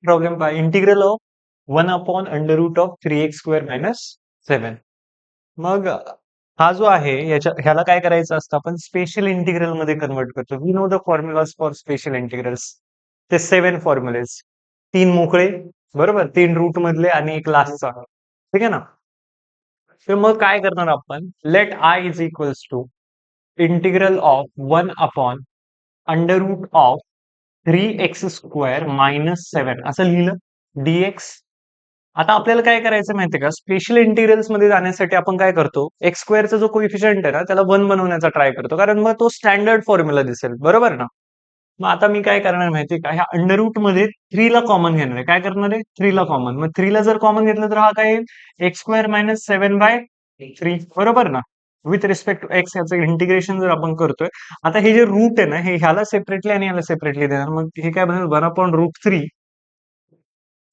Problem पहा, integral of 1 upon under root of 3x² minus 7. मग हा जो आहे ह्याला काय करायचं असतं, आपण स्पेशल इंटिग्रल मध्ये कन्वर्ट करतो. We know the formulas for special integrals. ते 7 फॉर्म्युलेज, 3 मोकळे, बरोबर, 3 रूट मधले आणि एक लास्टचा. ठीक आहे ना. तर मग काय करणार आपण, let I is equals to integral of 1 upon under root of 3x² minus 7 असं लिहिलं, dx. आता आपल्याला काय करायचं माहितीये का, स्पेशल इंटिग्रल्स मध्ये जाण्यासाठी आपण काय करतो, एक्स स्क्वेअरचा जो कोइफिशियंट आहे ना त्याला 1 बनवण्याचा ट्राय करतो, कारण मग तो स्टँडर्ड फॉर्म्युला दिसेल, बरोबर ना. मग आता मी काय करणार माहितीये का, ह्या अंडर रूट मध्ये 3 ला कॉमन घेणार आहे. काय करणार आहे, 3 ला कॉमन. मग 3 ला जर कॉमन घेतलं तर हा काय येईल, x² मायनस 7/3, बरोबर ना. विथ रिस्पेक्ट टू एक्स याचं इंटिग्रेशन जर आपण करतोय, आता हे जे रूट आहे ना, हे ह्याला सेपरेटली आणि ह्याला सेपरेटली देणार. मग हे काय बनेल, 1/√3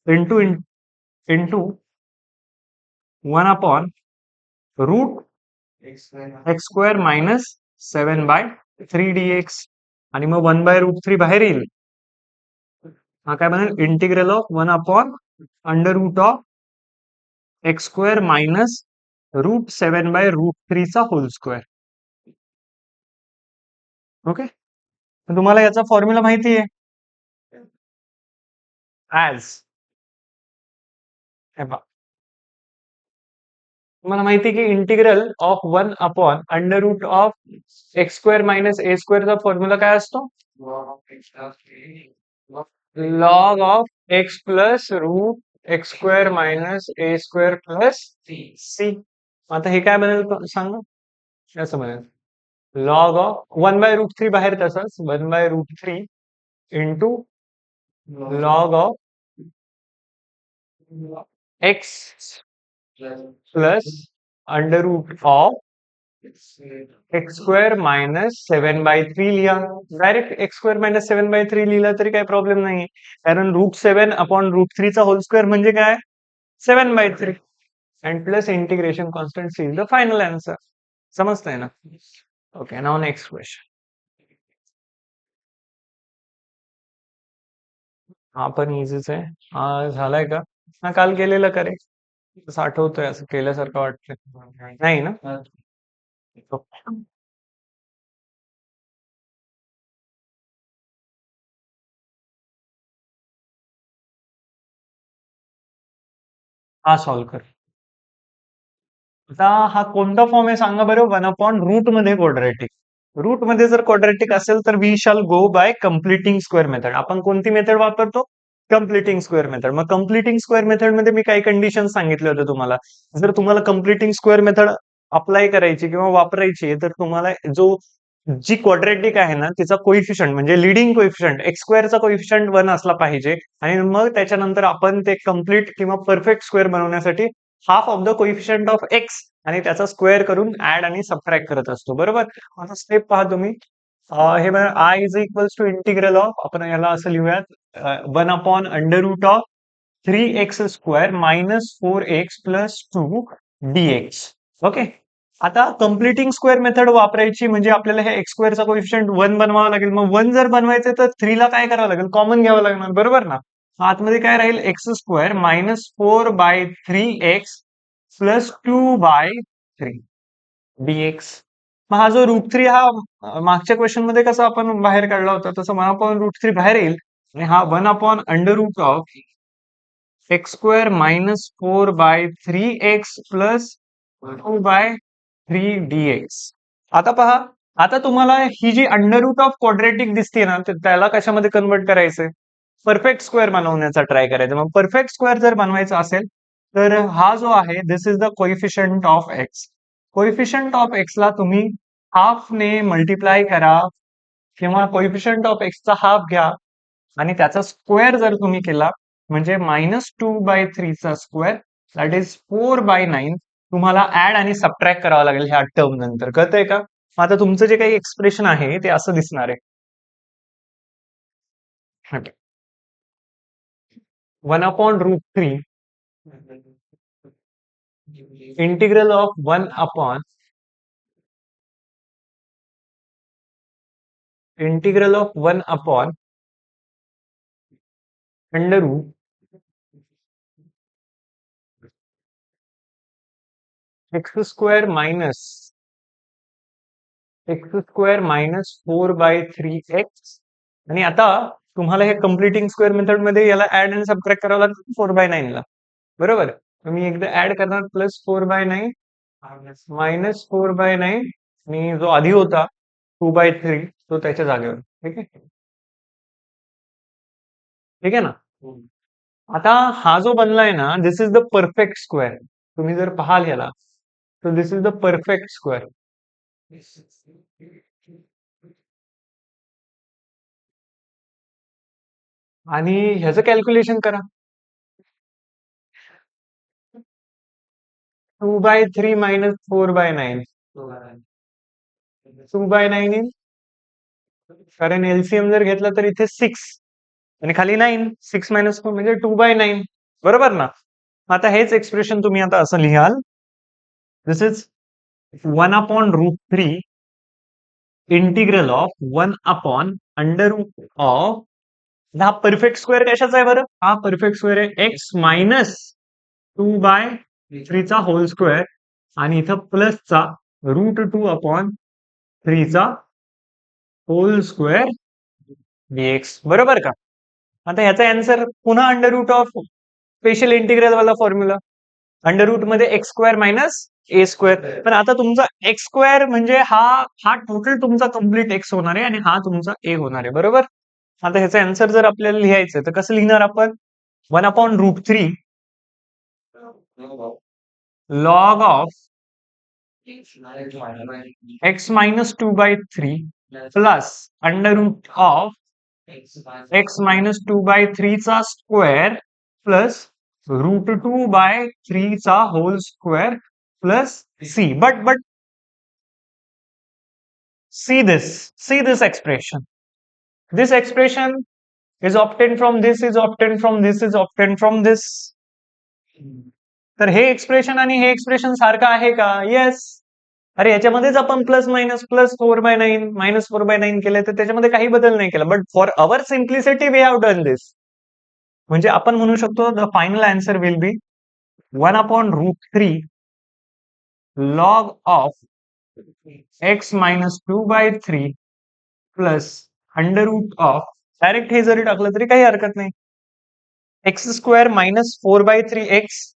into into 1/√x² minus 7/3 dx. आणि मग 1/√3 बाहेर येईल. हा काय बनेल, integral of 1 upon under root of x² minus √7/√3 चा होल स्क्वेअर. ओके. तुम्हाला याचा फॉर्म्युला माहिती आहे, ऍज तुम्हाला माहिती आहे की integral of 1 upon under root of x² minus a² चा फॉर्म्युला काय असतो, log of x plus root x² minus a² plus C. आता हे काय बनेल सांगा, असं बनेल लॉग ऑफ 1/√3 बाहेर, तसंच 1/√3 into log of x plus under root of x² minus 7/3 लिहा. डायरेक्ट x² मायनस 7/3 लिहिला तरी काही प्रॉब्लेम नाही, कारण √7/√3 चा होल स्क्वेअर म्हणजे काय, 7/3. And plus integration constant C is the final answer. समजतंय ना. Okay, now next question. हा पण इझीच आहे. हा झालाय का, हा काल केलेलं करे, असं आठवतोय, असं केल्यासारखं वाटतंय, नाही ना. Okay. हा सॉल्व्ह कर. आता हा कोणता फॉर्म आहे सांगा बरं, 1/√, मध्ये क्वाड्रॅटिक. रूट मध्ये जर क्वाड्रॅटिक असेल तर we shall go by completing square method. आपण कोणती मेथड वापरतो, कम्प्लिटिंग स्क्वेअर मेथड. मग कम्प्लिटिंग स्क्वेअर मेथड मध्ये मी काही कंडिशन सांगितले होते तुम्हाला. जर तुम्हाला कम्प्लिटिंग स्क्वेअर मेथड अप्लाय करायची किंवा वापरायची आहे, तर तुम्हाला जी क्वाड्रॅटिक आहे ना तिचा कोइफिशियंट म्हणजे लिडिंग कोइफिशियंट x² कोइफिशियंट 1 असला पाहिजे, आणि मग त्याच्यानंतर आपण ते कम्प्लीट किंवा परफेक्ट स्क्वेअर बनवण्यासाठी half of the coefficient of x आणि त्याचा स्क्वेअर करून ऍड आणि सबट्रॅक्ट करत असतो, बरोबर. आता स्टेप पहा तुम्ही. हे बघा, I is equals to integral of, आपण याला असं लिहूयात, 1/√ऑफ 3x² minus 4x plus 2 dx. Okay. आता कम्प्लिटिंग स्क्वेअर मेथड वापरायची म्हणजे आपल्याला हे x² चा कोइफिशियंट 1 बनवावा लागेल. मग 1 जर बनवायचं तर 3 ला काय करावं लागेल, कॉमन घ्यावं लागणार, बरोबर ना. आतमध्ये काय राहील, x² minus 4/3x plus 2/3 dx. मग हा जो √3 हा मागच्या क्वेश्चन मध्ये कसं आपण बाहेर काढला होता, तसं 1/√3 बाहेर येईल, आणि हा 1/√ऑफ x² minus 4/3x plus 2/3 dx. आता पहा, आता तुम्हाला ही जी √ऑफ क्वाड्रॅटिक दिसते ना, तर त्याला कशामध्ये कन्वर्ट करायचंय, परफेक्ट स्क्वेअर बनवण्याचा ट्राय करायचा. मग परफेक्ट स्क्वेअर जर बनवायचा असेल तर हा जो आहे, this is the coefficient of X. Coefficient of X ला तुम्ही हाफ ने मल्टिप्लाय करा, किंवा कोइफिशियंट ऑफ एक्सचा हाफ घ्या आणि त्याचा स्क्वेअर जर तुम्ही केला, म्हणजे -2/3 चा स्क्वेअर, दॅट इज 4/9. तुम्हाला ऍड आणि सबट्रॅक्ट करावं लागेल ह्या टर्म नंतर, कळतंय का. मग आता तुमचं जे काही एक्सप्रेशन आहे ते असं दिसणार आहे. 1/√3 integral of 1 upon under root x² - 4/3x आणि आता तुम्हाला हे कम्प्लिटिंग स्क्वेअर मेथड मध्ये याला ऍड आणि सबट्रॅक्ट करावं लागतं 4/9 ला. बरोबर, तुम्ही एकदा ऍड करणार +4/9 -4/9 आणि जो आधी होता 2/3 तो त्याच्या जागेवर. ठीक आहे, ठीक आहे ना. आता हा जो बनलाय ना, दिस इज द परफेक्ट स्क्वेअर. तुम्ही जर पाहाल याला तर दिस इज द परफेक्ट स्क्वेअर. आणि ह्याचं कॅल्क्युलेशन करा. 2/3 - 4/9 2/9 येईल, कारण एलसीएम जर घेतला तर इथे 6 आणि खाली 9. 6 - 4 म्हणजे 2/9. बरोबर ना. आता हेच एक्सप्रेशन तुम्ही आता असं लिहाल, दिस इज 1/√3 इंटिग्रल ऑफ 1/√. हा परफेक्ट स्क्वेअर कशाचा आहे बरं? हा परफेक्ट स्क्वेअर आहे x -2/3 चा होल स्क्वेअर आणि इथं प्लसचा √2/3 चा होल स्क्वेअर dx. बरोबर का. आता ह्याचा आन्सर पुन्हा under root of special integral वाला फॉर्म्युला, अंडर रूट मध्ये x² - a². पण आता तुमचा x² म्हणजे हा हा टोटल तुमचा कम्प्लीट x होणार आहे आणि हा तुमचा a होणार आहे. बरोबर. आता ह्याचा आन्सर जर आपल्याला लिहायचं तर कसं लिहिणार आपण? 1/√3 log of x - 2/3 plus under root of x - 2/3 चा स्क्वेअर प्लस √2/3 चा whole square plus c. But see this expression. This expression is obtained from this, is obtained from this, is obtained from this. तर हे expression आणि हे expression सारखं आहे का? Yes. अरे याच्यामध्येच आपण +4/9 -4/9 केलंय, तर त्याच्यामध्ये काही बदल नाही केला. But for our simplicity we have done this. म्हणजे आपण म्हणू शकतो the final answer will be 1/√3 log of x - 2/3 plus under root of, direct हे जरी टाकलं तरी काही हरकत नाही, x² - 4/3x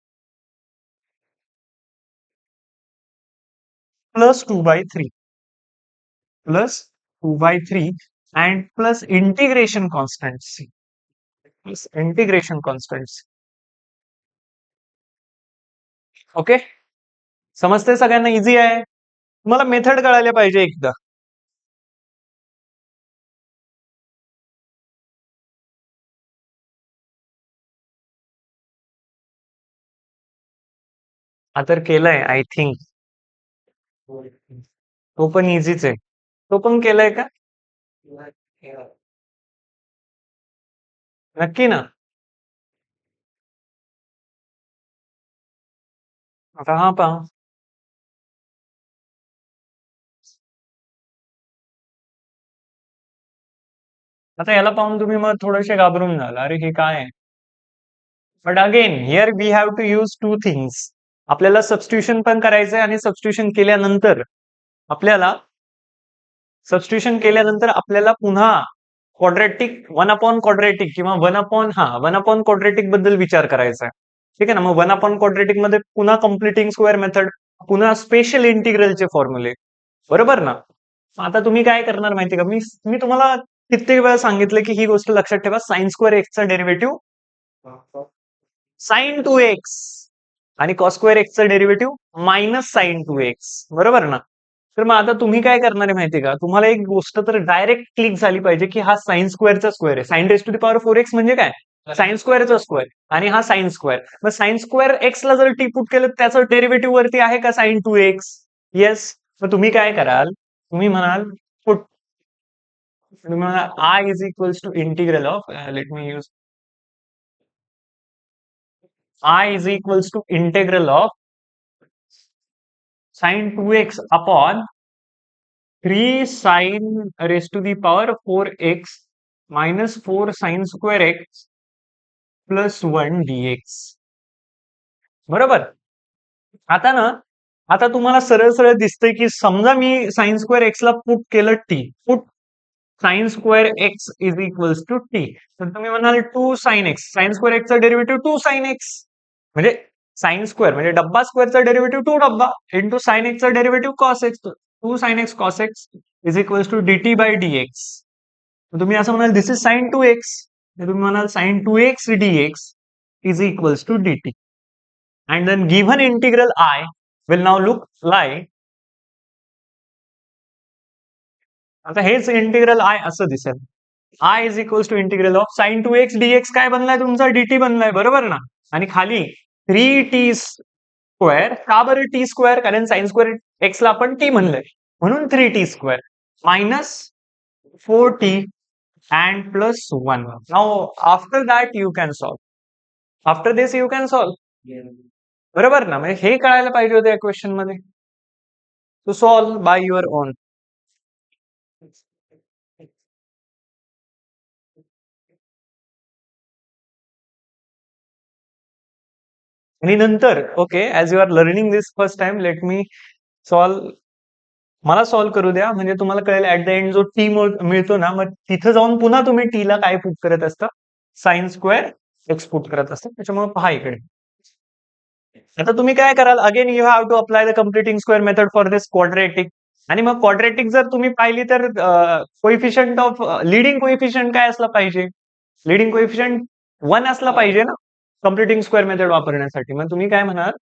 plus 2/3 and plus integration constant okay. समजते सगळ्यांना? इझी आहे. तुम्हाला मेथड कळायला पाहिजे एकदा. हा तर केलाय आय थिंक. तो पण इझीच आहे. तो पण केलाय का? नक्की ना. आता हा पहा, आता याला पाहून तुम्ही मग थोडेसे घाबरून जाल, अरे हे काय आहे. But again here we have to use 2 things. आपल्याला सबस्टिट्यूशन पण करायचंय आणि आपल्याला सबस्टिट्यूशन केल्यानंतर आपल्याला पुन्हा क्वाड्रॅटिक 1/क्वाड्रॅटिक किंवा 1/क्वाड्रॅटिक बद्दल विचार करायचा आहे. ठीक आहे ना. मग 1/क्वाड्रॅटिक मध्ये पुन्हा कम्प्लिटिंग स्क्वेअर मेथड, पुन्हा स्पेशल इंटिग्रलचे फॉर्म्युले. बरोबर ना. आता तुम्ही काय करणार माहिती का, मी मी तुम्हाला कित्येक वेळा सांगितलं की ही गोष्ट लक्षात ठेवा, sin² x चा डेरिव्हेटिव्ह sin2x आणि cos² x चा डेरिव्हेटिव्ह -sin2x. बरोबर ना. तर मग आता तुम्ही काय करणार आहे माहिती का, तुम्हाला एक गोष्ट तर डायरेक्ट क्लिक झाली पाहिजे की हा sin² चा स्क्वेअर आहे. sin⁴ म्हणजे काय? sin² चा स्क्वेअर आणि हा sin². मग sin² x ला जर टी पुट केलं त्याचं डेरिव्हेटिव्ह वरती आहे का sin2x? येस. मग तुम्ही काय कराल, तुम्ही म्हणाल put, I is equals to integral of, let me use, I is equals to integral of sin2x upon 3 sin raised to the power 4x minus 4 sin² x plus 1 dx. बरोबर. आता ना आता तुम्हाला सरळ सरळ दिसतंय की समजा मी साइन स्क्वेअर एक्स ला पुट केलं t, put sine square x is equals to t, तर तुम्ही म्हणाल two sine x, sine square एक्सचा डेरिव्हेटिव्ह टू साइन एक्स, म्हणजे साइन स्क्वेअर म्हणजे डब्बा स्क्वेअरचा डेरिव्हेटिव्ह टू डब्बा इंटू साइन एक्सचा derivative cos x, two sine x cos x is equals to D t by d x. तुम्ही असं म्हणाल this is sine two x, तुम्ही म्हणाल sine two x d x is equals to D t. And then given integral I will now look like, आता हेच integral I असं दिसेल, I is equals to integral of sine two x d x काय बनलाय तुमचा dt बनलाय, बरोबर ना. आणि खाली 3t² का बरं t², कारण साइन स्क्वेअर एक्स ला आपण t म्हणलंय म्हणून 3t² minus 4t and plus 1. Now after that you can solve. After this you can solve. बरोबर ना, म्हणजे हे कळायला पाहिजे होतं या क्वेश्चन मध्ये. To solve by your own. आणि नंतर okay, as you are learning this first time, let me solve, मला सॉल्व करू द्या, म्हणजे तुम्हाला कळेल ऍट द एंड जो टी मिळतो ना, मग तिथं जाऊन पुन्हा तुम्ही टी ला काय पुट करत असता, साइन स्क्वेअर एक्स पुट करत असता. त्याच्यामुळे पहा इकडे, आता तुम्ही काय कराल, again you have to apply the completing square method for this quadratic. आणि मग क्वाड्रेटिक जर तुम्ही पाहिली तर कोइफिशियंट ऑफ लिडिंग कोइफिशियंट काय असला पाहिजे, लिडिंग कोइफिशियंट 1 असला पाहिजे ना कम्प्लिटिंग स्क्वेअर मेथड वापरण्यासाठी. मग तुम्ही काय म्हणाल,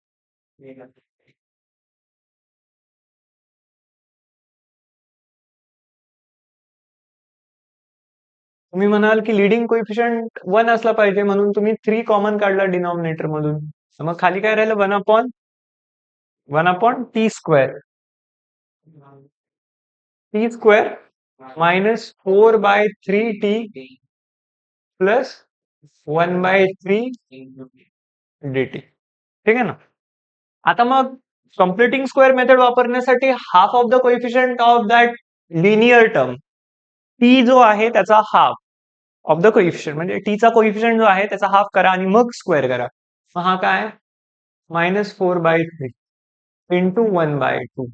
तुम्ही म्हणाल की लिडिंग कोइफिशियंट 1 असला पाहिजे, म्हणून तुम्ही 3 कॉमन काढला डिनॉमिनेटर मधून. मग खाली काय राहिलं, 1 upon T square minus 4/3t plus 1/3 dt. ठीक आहे ना. आता मग कम्प्लिटिंग स्क्वेअर मेथड वापरण्यासाठी half of the coefficient of that linear term T जो आहे त्याचा हाफ ऑफ द कोइफिशियंट, म्हणजे टीचा कोइफिशियंट जो आहे त्याचा हाफ करा आणि मग स्क्वेअर करा. मग हा काय, -4/3 इंटू 1/2.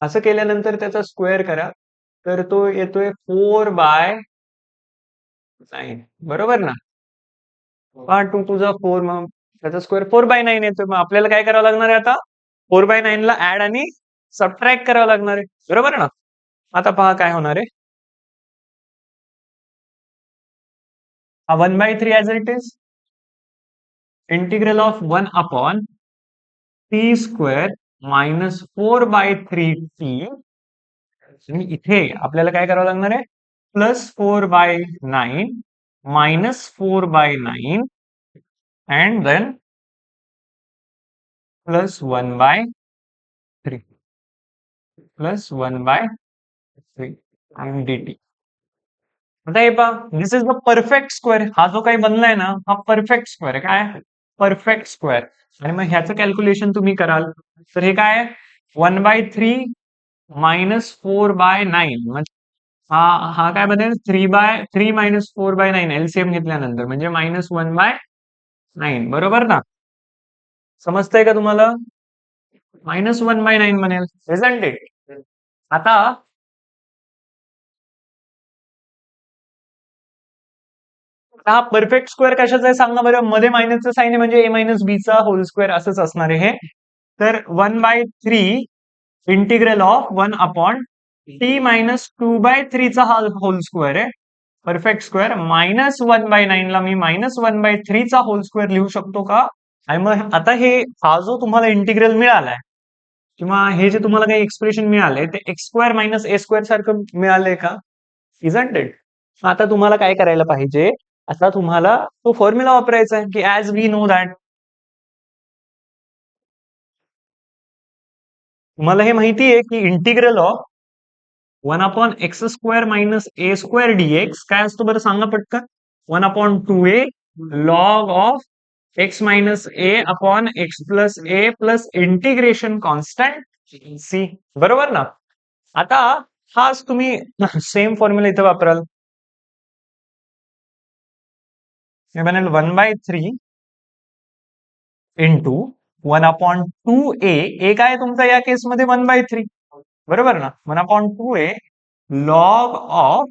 असं केल्यानंतर त्याचा स्क्वेअर करा, तर तो येतोय 4/9, बरोबर ना. 2 to the 4, मग त्याचा स्क्वेअर 4/9 येतोय. मग आपल्याला काय करावं लागणार आहे आता, 4/9 ला ऍड आणि सबट्रॅक्ट करावं लागणार आहे, बरोबर ना. आता पहा काय होणार आहे, 1/3 as it is integral of 1/t² minus 4/3t. आणि इथे आपल्याला काय करावं लागणार आहे, +4/9 minus 4/9 and then +1/3 and dt. आता हे पहा, this is the perfect square. हा जो काही बनलाय ना, हा परफेक्ट स्क्वेअर आहे. काय, परफेक्ट स्क्वेअर. आणि मग ह्याचं कॅल्क्युलेशन तुम्ही कराल तर हे काय, 1/3 मायनस 4/9, हा हा काय बनेल, 3/3 मायनस 4/9 एलसीएम घेतल्यानंतर म्हणजे -1/9, बरोबर ना. समजतंय का तुम्हाला, -1/9 बनेल, इजंट इट. आता हा परफेक्ट स्क्वेअर कशाचा आहे सांगा बरं, मध्ये मायनसचं साइन आहे म्हणजे a-b चा होल स्क्वेअर असंच असणार आहे हे. तर 1/3 इंटिग्रल ऑफ 1/t-2/3 चा हा होल स्क्वेअर आहे परफेक्ट स्क्वेअर. -1/9 ला मी -1/3 चा होल स्क्वेअर लिहू शकतो का. आणि मग आता हा जो तुम्हाला इंटिग्रल मिळालाय किंवा हे जे तुम्हाला काही एक्सप्रेशन मिळालंय ते x² - a² सारखं मिळालंय का, इजंट इट. आता तुम्हाला काय करायला पाहिजे, आता तुम्हाला तो फॉर्म्युला वापरायचा आहे की ऍज वी नो दॅट, तुम्हाला हे माहिती आहे की इंटिग्रल ऑफ 1/x² - a² काय असतो बरं सांगा पटकन, 1/2a log of x - a upon x plus a plus integration constant c, बरोबर ना. आता हाच तुम्ही सेम फॉर्म्युला इथे वापराल, हे बनेल 1/3 इंटू 1/2a, ए काय आहे तुमचा या केसमध्ये 1/3, बरोबर ना. 1/2a log of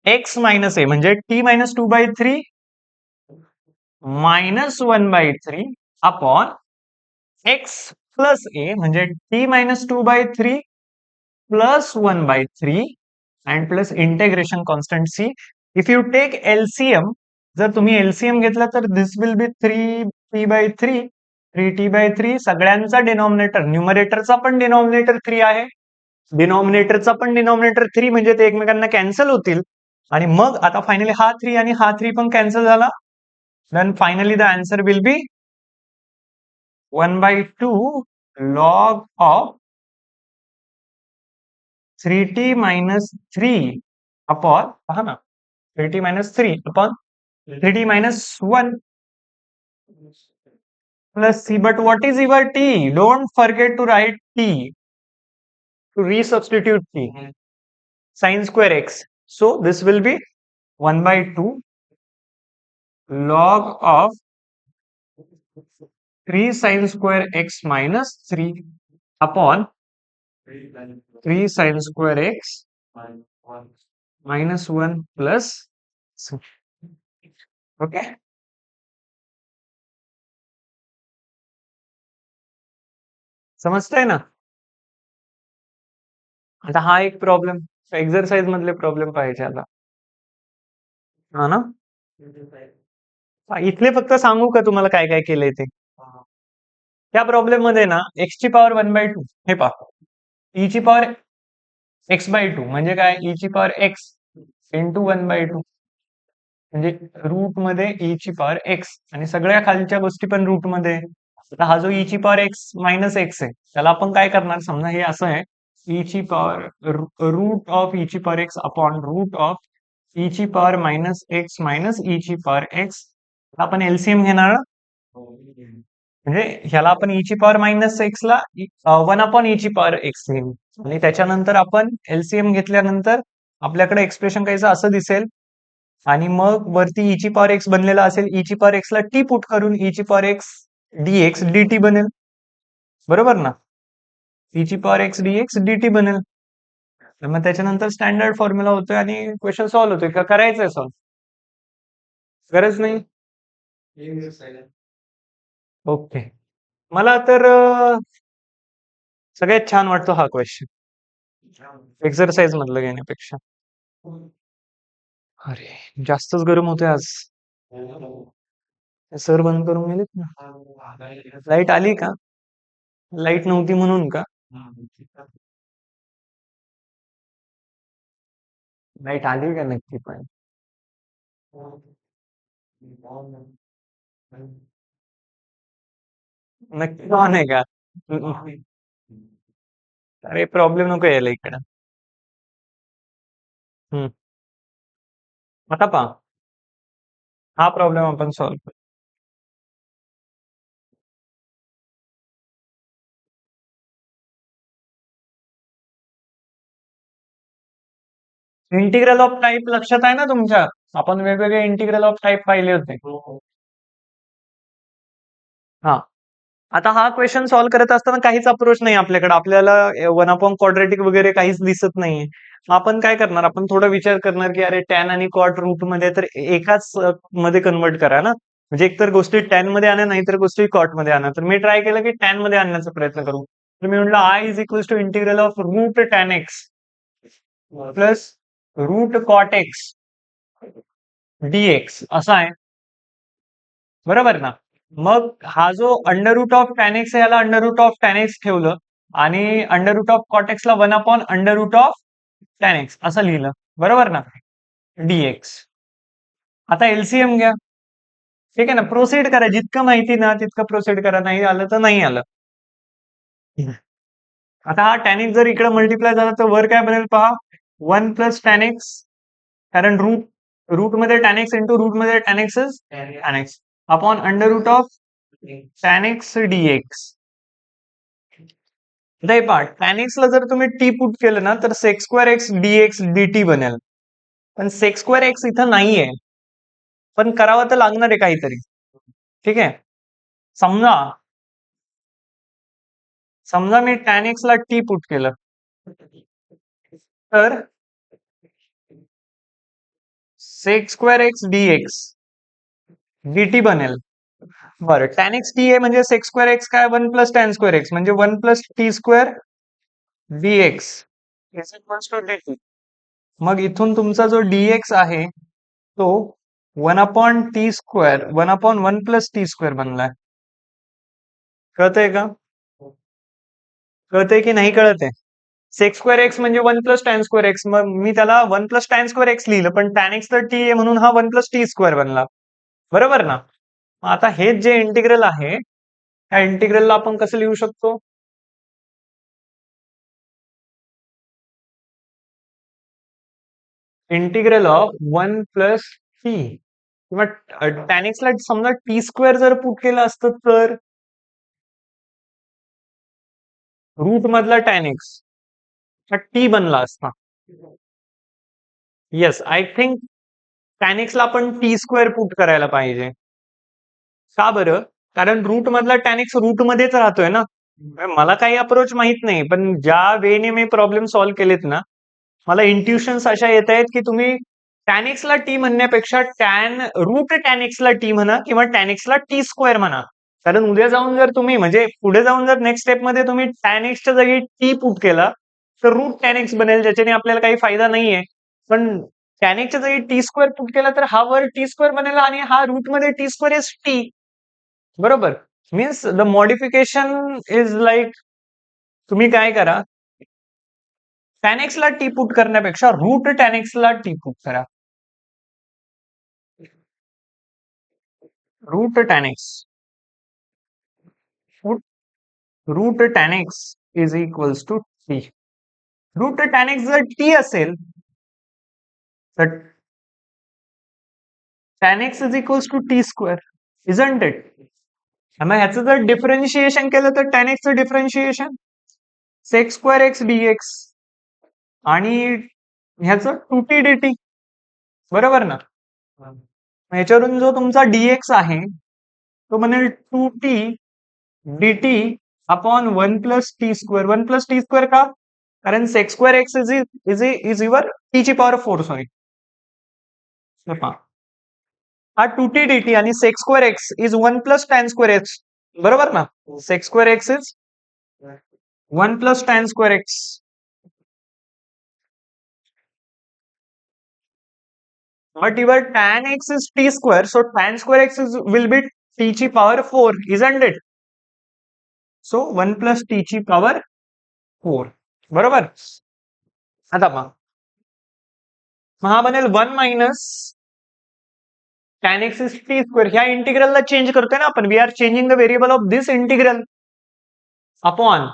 x minus ए म्हणजे t-2/3 -1/3 अपॉन एक्स प्लस ए म्हणजे t-2/3 +1/3 and plus integration constant c. If you take LCM, जर तुम्ही एलसीएम घेतला तर दिस विल बी 3t/3, 3t/3. सगळ्यांचा डिनॉमिनेटर, न्यूमरेटरचा पण डिनॉमिनेटर 3 आहे, डिनॉमिनेटरचा पण डिनॉमिनेटर 3, म्हणजे ते एकमेकांना कॅन्सल होतील. आणि मग आता फायनली हा 3 आणि हा 3 पण कॅन्सल झाला. Then finally the answer will be 1/2 log of 3t-3 upon, पहा ना, 3t-3 upon 3t-1 plus c. But what is your t? Don't forget to write t, to resubstitute t. Sin square x. So this will be 1/2 log of 3 sin square x minus 3 upon 3 sin square x minus 1 plus c. Okay, समजतंय ना. आता हा एक problem, exercise मधले problem पाहिजे आता, हा ना. इथले फक्त सांगू का तुम्हाला काय काय केलंय ते. त्या प्रॉब्लेम मध्ये ना एक्स ची पॉवर 1/2, हे पहा, ई ची पॉवर x/2 म्हणजे काय, ई ची पॉवर x इंटू 1/2 म्हणजे रूट मध्ये ई ची पॉवर एक्स, आणि सगळ्या खालच्या गोष्टी पण रूट मध्ये. आता हा जो ई ची पॉवर एक्स मायनस एक्स आहे, त्याला आपण काय करणार, समजा हे असं आहे, ई ची पॉवर रूट ऑफ ई ची power X upon root of E ची power minus X minus E ची पॉवर एक्स. आपण एलसीएम घेणार, म्हणजे ह्याला आपण ई ची पॉवर मायनस एक्स ला 1/e ची पॉवर एक्स घेऊ, आणि त्याच्यानंतर आपण एलसीएम घेतल्यानंतर आपल्याकडे एक्सप्रेशन काहीच असं दिसेल, आणि मग वरती ई ची पॉवर एक्स बनलेला असेल, ई ची पॉवर एक्स ला टी पुट करून ई ची पॉवर एक्स डीएक्स dt बनेल, बरोबर ना. ई ची पॉवर एक्स डीएक्स dt बनेल. तर मग त्याच्यानंतर स्टँडर्ड फॉर्म्युला होतोय आणि क्वेश्चन सॉल्व्ह होतोय. का करायचंय सॉल्व्ह, गरज नाही. ओके, मला तर सगळ्यात छान वाटतो हा क्वेश्चन एक्सरसाइज मधलं घेण्यापेक्षा. अरे जास्तच गरम होते आज, सर बंद करून गेलेत ना. लाईट आली का, लाईट नव्हती म्हणून का, लाईट आली का नक्की पण, नक्की ऑन आहे का. अरे प्रॉब्लेम नको यायला इकडं. हम्म, आता पहा, हा प्रॉब्लेम आपण सॉल्व्ह करू. इंटिग्रल ऑफ टाईप लक्षात आहे ना तुमच्या, आपण वेगवेगळे इंटिग्रल ऑफ टाईप पाहिले होते. हा, आता हा क्वेश्चन सॉल्व्ह करत असताना काहीच अप्रोच नाही आपल्याकडे, आपल्याला 1 क्वाड्रेटिक वगैरे काहीच दिसत नाहीये. आपण काय करणार, आपण थोडा विचार करणार की अरे टॅन आणि कॉट रूट मध्ये तर एकाच मध्ये कन्वर्ट करा ना, म्हणजे एकतर गोष्टी टॅन मध्ये आणा, नाहीतर गोष्टी कॉट मध्ये आणा. तर मी ट्राय केलं की टॅन मध्ये आणण्याचा प्रयत्न करू. तर मी म्हटलं I is equal to integral of root tan x plus root cot x d x असा आहे, बरोबर ना. मग हा जो under root of tan x आहे, याला under root of tan x ठेवलं, आणि under root of cot x ला 1 under root of tan x असं लिहिलं, बरोबर ना, डीएक्स. आता एलसीएम घ्या, ठीक आहे ना, प्रोसीड करा, जितकं माहिती ना तितकं प्रोसीड करा, नाही आलं तर नाही आलं. आता हा टॅन एक्स जर इकडे मल्टिप्लाय झाला तर वर काय बनेल पहा, 1 प्लस टॅन एक्स, कारण रूट मध्ये टॅन एक्स इंटू रूट मध्ये tan x tan x upon under root of tan x d x. नाही पहा, टॅन एक्स ला जर तुम्ही टी पुट केलं ना तर sec square x d x dt बनेल, पण सेक्स स्क्वेअर एक्स इथं नाहीये, पण करावं तर लागणार आहे काहीतरी. ठीक आहे, समजा समजा मी tan x ला t पुट केलं तर sec square x dx dt बनेल. बरं tan x t आहे म्हणजे sec स्क्वेअर एक्स काय 1 प्लस tan स्क्वेअर एक्स म्हणजे 1 plus t square dx is equals to dt. मग इथून तुमचा जो dx आहे तो 1 upon T square 1 upon 1 plus T square बनलाय. कळतंय का? कळतंय की नाही कळत आहे? सेक स्क्वेअर एक्स म्हणजे 1 प्लस टॅन स्क्वेअर एक्स, मग मी त्याला 1 प्लस टॅन स्क्वेअर एक्स लिहिलं, पण टॅन एक्स तर टी आहे म्हणून हा 1 प्लस टी स्क्वेअर बनला. बरोबर ना? मग आता हेच जे इंटिग्रल आहे त्या इंटिग्रलला आपण कसं लिहू शकतो? इंटिग्रल ऑफ 1 प्लस टी किंवा टॅन एक्सला समजा टी स्क्वेअर जर पुट केलं असतं तर रूट मधला टॅन एक्स हा टी बनला असता. येस, आय थिंक टॅन एक्सला आपण टी स्क्वेअर पुट करायला पाहिजे. का बरं? कारण रूट मधला टॅन एक्स रूट मध्येच राहतोय ना. मला काही अप्रोच माहित नाही, पण ज्या वेने मी प्रॉब्लेम सॉल्व्ह केलेत ना, मला इंट्युशन्स अशा येत आहेत की तुम्ही टॅन एक्सला टी म्हणण्यापेक्षा रूट टॅन एक्सला टी म्हणा किंवा टॅन एक्सला टी स्क्वेअर म्हणा. कारण उद्या जाऊन जर तुम्ही म्हणजे पुढे जाऊन जर नेक्स्ट स्टेप मध्ये तुम्ही टॅन एक्सच्या जागी टी पुट केला तर रूट टॅन एक्स बनेल, ज्याच्याने आपल्याला काही फायदा नाहीये. पण टॅन एक्सच्या जागी टी स्क्वेअर पुट केला तर हा वर टी स्क्वेअर बनेल आणि हा रूट मध्ये टी स्क्वेअर इज टी. बरोबर? Means the modification is like तुम्ही काय करा, टॅन एक्स ला टी पुट करण्यापेक्षा रूट टॅन एक्स ला टी पुट करा. Root tan x root tan X is equals to T. Root tan X जर T असेल तर tan X is equals to T square, isn't it? मग ह्याचं जर डिफरन्शिएशन केलं तर टॅन एक्सचं differentiation sec square x DX आणि ह्याचं टू टी डी टी. बरोबर ना? ह्याच्यावरून जो तुमचा डीएक्स आहे तो बनेल two t d t upon 1 plus T square. 1 plus T square का? कारण sec square x is your टीची पॉवर 4. सॉरी, हा टू टी डी टी आणि sec square x is 1 plus tan square x. बरोबर ना? Sec square x is 1 plus tan square x. But your tan x is t square, so tan square x will be t ची power 4, isn't it? So 1 plus t ची power 4. बरोबर? आता पहा, हा बनेल 1 minus tan x is t square. ह्या इंटिग्रलला change करतोय ना आपण. We are changing the variable of this integral. Upon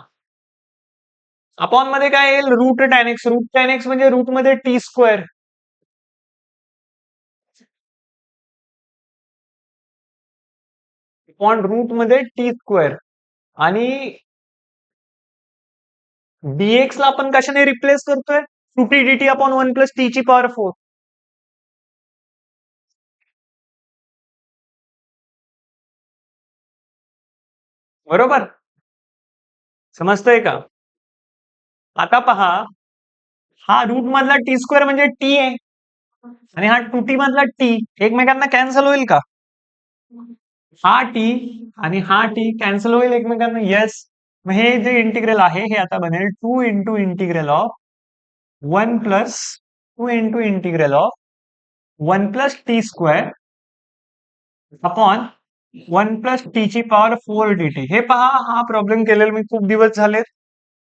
upon मध्ये काय येईल? Root tan x. Root tan x म्हणजे रूट मध्ये टी स्क्वेअर अपॉन रूट मध्ये टी स्क्वेअर. आणि डीएक्स ला आपण कशाने रिप्लेस करतोय? Two t d t upon 1 plus T ची पॉवर 4. बरोबर? समजतंय का? आता पहा, हा रूट मधला टी स्क्वेअर म्हणजे टी आहे आणि हा टू टी मधला टी एकमेकांना कॅन्सल होईल का? हा टी आणि हा टी कॅन्सल होईल एकमेकांना. येस. मग हे जे इंटिग्रल आहे हे आता बनेल 2 into integral of 1 plus 2 into integral of 1 plus T square upon 1 plus T ची पॉवर 4 डी टी. हे पहा, हा प्रॉब्लेम केलेला मी खूप दिवस झालेत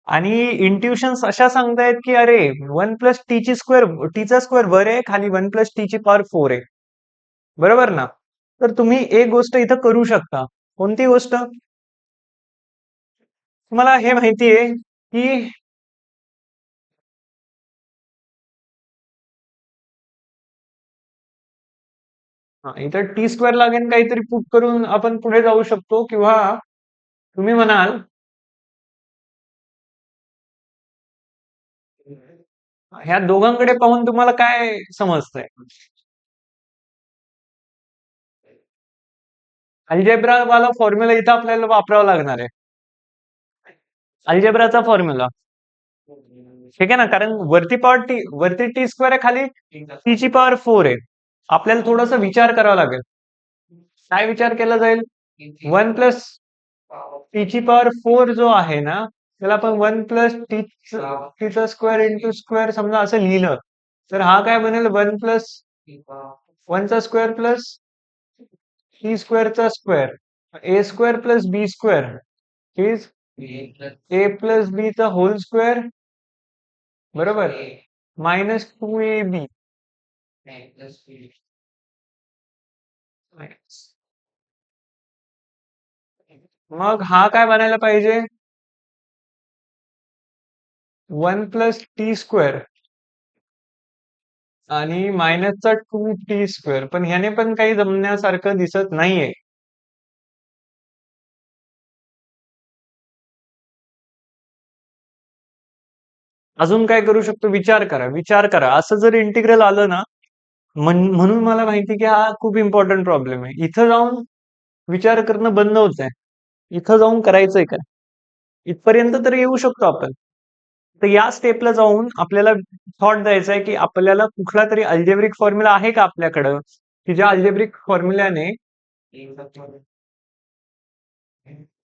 आणि इंट्युशन्स अशा सांगतायत की अरे 1 प्लस टीची स्क्वेअर टीचा स्क्वेअर वर आहे, खाली 1 प्लस टीची पॉवर 4 आहे. बरोबर ना? तर तुम्ही एक गोष्ट इथं करू शकता. कोणती गोष्ट? तुम्हाला हे माहितीये की इथं टी स्क्वेअर लागेल काहीतरी पुट करून आपण पुढे जाऊ शकतो, किंवा तुम्ही म्हणाल ह्या दोघांकडे पाहून तुम्हाला काय समजतंय? अल्जेब्रा वाला फॉर्म्युला इथं आपल्याला वापरावा लागणार आहे. अल्जेब्राचा फॉर्म्युला. ठीक आहे ना, कारण वरती टी स्क्वेअर आहे, खाली टी ची पॉवर 4 आहे. आपल्याला थोडासा विचार करावा लागेल. काय विचार केला जाईल? 1 प्लस टी ची पॉवर 4 जो आहे ना, त्याला आपण 1 प्लस टीचा स्क्वेअर इंटू स्क्वेअर समजा असं लिहिलं, तर हा काय बनेल? 1 प्लस 1 चा स्क्वेअर प्लस टी स्क्वेअरचा square, A square plus B square is A plus B चा होल स्क्वेअर, बरोबर, -2ab. मग हा काय बनायला पाहिजे? 1 प्लस टी स्क्वेअर आणि मायनसचा 2t स्क्वेअर, पण ह्याने पण काही जमण्यासारखं दिसत नाहीये. अजून काय करू शकतो? विचार करा. असं जर इंटिग्रल आलं ना, म्हणून मला माहिती की हा खूप इम्पॉर्टंट प्रॉब्लेम आहे. इथं जाऊन विचार करणं बंद होत आहे. इथं जाऊन करायचंय काय? इथपर्यंत तर येऊ शकतो आपण. तर या स्टेपला जाऊन आपल्याला थॉट द्यायचा आहे की आपल्याला कुठला तरी अल्जेब्रिक फॉर्म्युला आहे का आपल्याकडं, की ज्या अल्जेब्रिक फॉर्म्युल्याने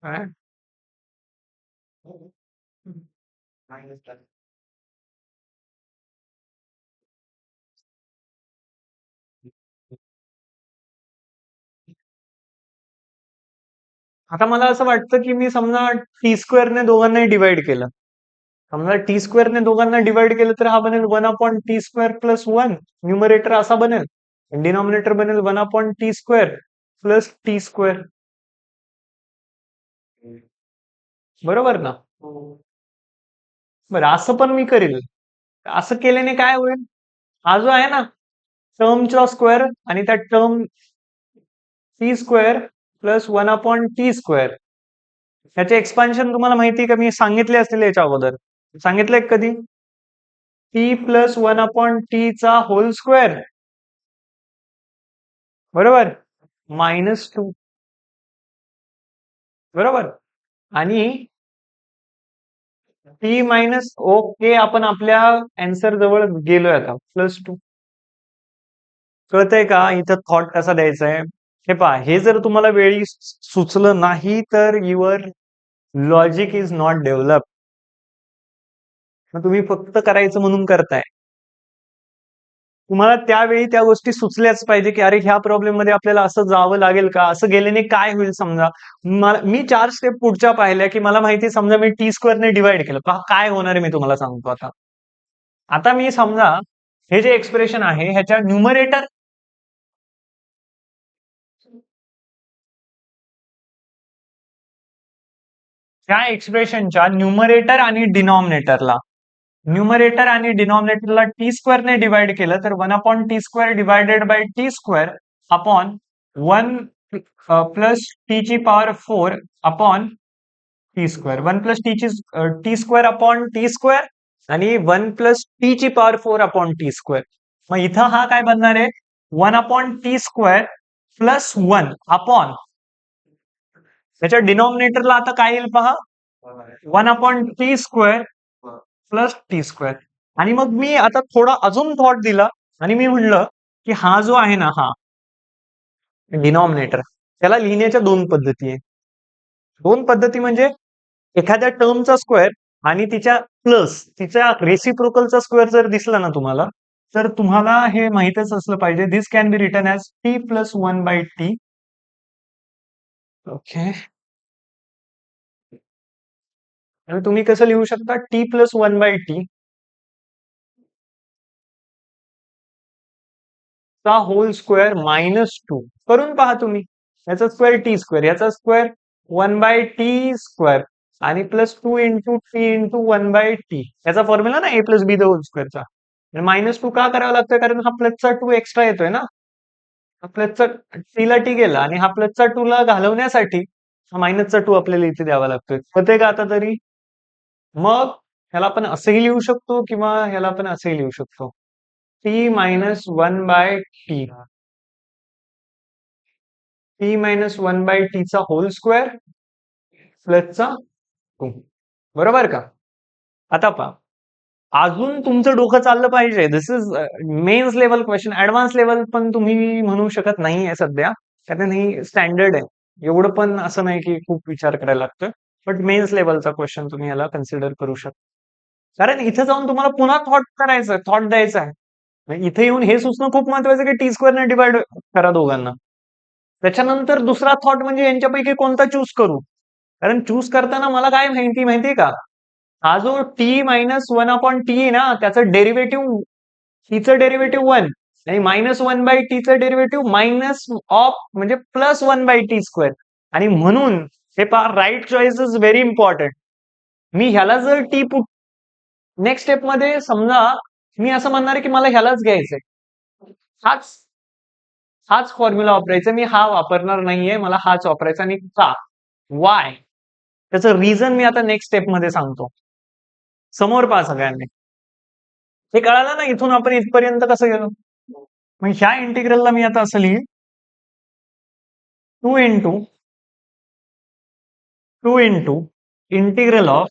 काय? आता मला असं वाटतं की मी समजा टी स्क्वेअरने दोघांनाही डिवाइड केलं. समजा टी स्क्वेअरने दोघांना डिवाइड केलं तर हा बनेल 1 upon T square plus 1. Numerator असा बनेल. डिनॉमिनेटर बनेल 1 upon T square plus T square. बरोबर ना? बरं, असं पण मी करेल. असं केल्याने काय होईल? हा जो आहे ना, टर्मचा स्क्वेअर आणि त्या term T square plus 1 upon T square, ह्याचे एक्सपान्शन तुम्हाला माहिती आहे का? मी सांगितले असतील याच्या अगोदर. सांगितलंय का कधी? टी प्लस 1 अपॉन टी चा होल स्क्वेअर, बरोबर, -2, बरोबर. आणि टी मायनस, ओके, आपण आपल्या अँसर जवळ गेलोय आता. +2. कळतंय का इथं थॉट कसा द्यायचा आहे? हे पहा, हे जर तुम्हाला वेळी सुचलं नाही तर your logic is not develop. मग तुम्ही फक्त करायचं म्हणून करताय. तुम्हाला त्यावेळी त्या गोष्टी सुचल्याच पाहिजे की अरे ह्या प्रॉब्लेम मध्ये आपल्याला असं जावं लागेल का? असं गेल्याने काय होईल? समजा मी 4 स्टेप पुढच्या पाहिल्या की मला माहिती, समजा मी टी स्क्वेअरने डिवाइड केलं, पहा काय होणार आहे मी तुम्हाला सांगतो आता. आता मी समजा हे जे एक्सप्रेशन आहे ह्याच्या न्यूमरेटर, त्या एक्सप्रेशनच्या न्यूमरेटर आणि डिनॉमिनेटरला टी स्क्वेअरने डिवाइड केलं तर 1 upon T square divided by T square upon 1 plus T ची power 4 upon T square. 1 plus T square upon T square आणि 1 प्लस टी ची पॉवर 4 अपॉन टी स्क्वेअर. मग इथं हा काय बनणार आहे? 1 upon T square plus 1 upon, त्याच्या डिनॉमिनेटरला आता काय येईल पहा, 1 upon T square plus T square. आणि मग मी आता थोडा अजून थॉट दिला आणि मी म्हणलं की हा जो आहे ना, हा डिनॉमिनेटर, त्याला लिहिण्याच्या दोन पद्धती आहे. दोन पद्धती म्हणजे एखाद्या टर्मचा स्क्वेअर आणि तिच्या रेसिप्रोकलचा स्क्वेअर जर दिसला ना तुम्हाला, तर तुम्हाला हे माहितच असलं पाहिजे, this can be written as T plus 1 by T. Okay. आणि तुम्ही कसं लिहू शकता? टी प्लस 1 बाय टी चा होल स्क्वेअर -2 करून पहा तुम्ही. याचा स्क्वेअर टी स्क्वेअर, याचा स्क्वेअर 1 बाय टी स्क्वेअर आणि +2 into T into 1 by T, याचा फॉर्म्युला ना A plus B the whole स्क्वेअरचा. -2 का करावा लागतोय? कारण हा प्लसचा 2 एक्स्ट्रा येतोय ना. हा प्लसचा टीला टी गेला आणि हा प्लसचा 2 ला घालवण्यासाठी हा मायनसचा 2 आपल्याला इथे द्यावा लागतोय. होते का आता तरी? मग ह्याला आपण असंही लिहू शकतो किंवा ह्याला आपण असंही लिहू शकतो. T minus 1 by t, t minus 1 by टीचा होल स्क्वेअर प्लसचा 2. बरोबर का? आता पहा, अजून तुमचं डोकं चाललं पाहिजे. This is mains level question. Advance level पण तुम्ही म्हणू शकत नाहीये सध्या, कारण ही स्टँडर्ड आहे. एवढं पण असं नाही की खूप विचार करायला लागतोय. बट मेन्स लेवलचा क्वेश्चन तुम्ही याला कन्सिडर करू शकता. कारण इथे जाऊन तुम्हाला पुन्हा थॉट करायचं, थॉट द्यायचा आहे. म्हणजे इथे येऊन हे सुचणं खूप महत्वाचं की टी स्क्वेअरने डिवाइड करा दोघांना. त्याच्यानंतर दुसरा थॉट म्हणजे यांच्यापैकी कोणता चूज करू. कारण चूज करताना मला काय माहितीये का, हा जो T minus one upon T आहे ना, त्याचं डेरिव्हेटिव्ह, टीचं डेरिव्हेटिव्ह वन आणि मायनस वन बाय टीचं डेरिव्हेटिव्ह मायनस ऑफ म्हणजे plus one by T square. आणि म्हणून हे पहा, right choice is very important. मी ह्याला जर टी पुट नेक्स्ट स्टेप मध्ये समजा मी असं म्हणणार की मला ह्यालाच घ्यायचंय, हाच हाच फॉर्म्युला वापरायचा, मी हा वापरणार नाहीये, मला हाच वापरायचा. आणि का, वाय, त्याचं रिझन मी आता नेक्स्ट स्टेप मध्ये सांगतो. समोर पहा सगळ्यांनी, हे कळालं ना इथून आपण इथपर्यंत कसं गेलो. मग ह्या इंटिग्रलला मी आता असं लिहिन, two into integral of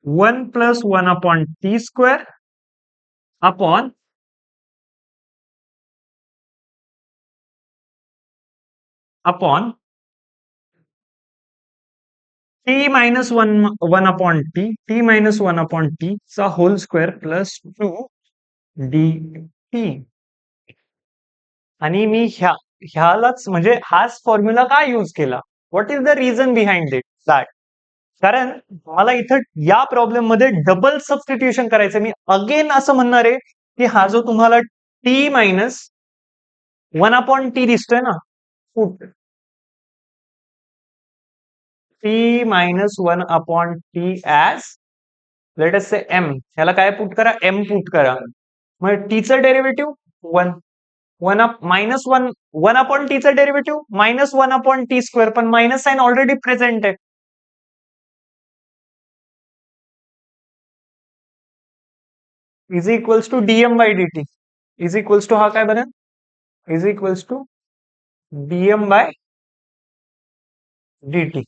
one plus one upon T square upon T minus one one upon T minus one upon T चा whole square plus two D T. आणि मी ह्यालाच म्हणजे हाच फॉर्म्युला का यूज केला, what is the reason behind it that. कारण मला इथं या प्रॉब्लेम मध्ये डबल सबस्टिट्यूशन करायचं. मी अगेन असं म्हणणार आहे की हा जो तुम्हाला T minus one upon T दिसतोय ना, put T minus one upon T as let us say M, ह्याला काय पुट करा, एम पुट करा. मग टीचं derivative one, one up minus one, one upon टीचं derivative minus one upon T square, पण मायनस साइन ऑलरेडी प्रेझेंट आहे. Is equals to DM by D T. Is equals to हा काय बनेल, is equals to DM by D t.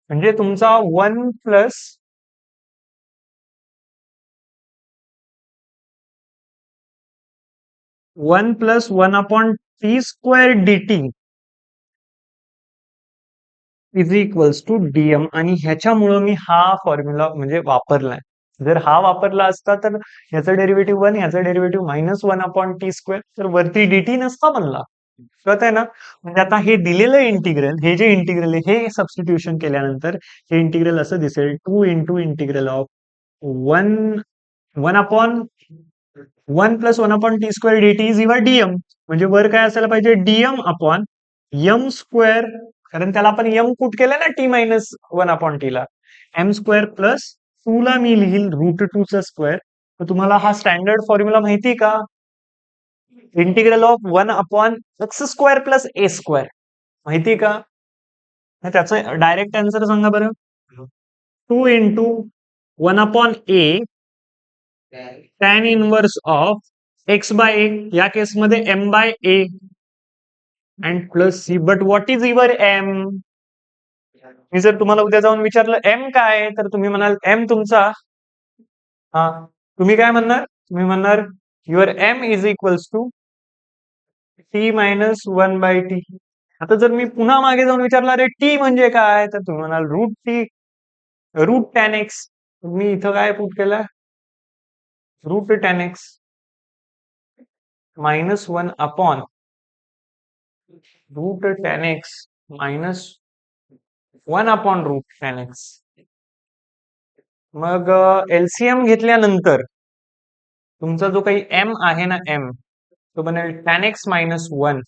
म्हणजे तुमचा one plus one upon T square d T is equals to d m. आणि ह्याच्यामुळं मी हा formula म्हणजे वापरलाय. जर हा वापरला असता तर ह्याचं डेरिव्हेटिव्ह वन, ह्याचं derivative minus one upon T square, तर वरती डीटी नसता बनला. कळत आहे ना. म्हणजे आता हे दिलेलं इंटिग्रल, हे जे इंटिग्रल आहे हे सबस्टिट्यूशन केल्यानंतर हे इंटिग्रल असं दिसेल, to into integral of one one upon one plus one upon T square d T is ever DM. म्हणजे वर काय असायला पाहिजे, डीएम अपॉन एम स्क्वेअर, कारण त्याला आपण एम पुट केलं ना T minus one upon T ला, एम स्क्वेअर प्लस टू ला मी लिहिल रूट टू चा स्क्वेअर. तर तुम्हाला हा स्टँडर्ड फॉर्म्युला माहिती का, integral of one upon X square plus A square, माहिती का. त्याचं डायरेक्ट आन्सर सांगा बरं, two into one upon A tan inverse of X by A, या केसमध्ये M by A and plus C. But what is your M. मी जर तुम्हाला उद्या जाऊन विचारलं एम काय, तर तुम्ही म्हणाल एम तुमचा, हा तुम्ही काय म्हणणार, तुम्ही म्हणणार your m is equals to t minus one by t. आता जर मी पुन्हा मागे जाऊन विचारणार आहे टी म्हणजे काय, तर तुम्ही म्हणाल root T, root tan X. मी इथं काय पुट केलं, root tan x minus one upon root tan x minus one upon root tan X. मग एलसीएम घेतल्यानंतर तुमचा जो काही एम आहे ना, एम तो बनेल tan x minus one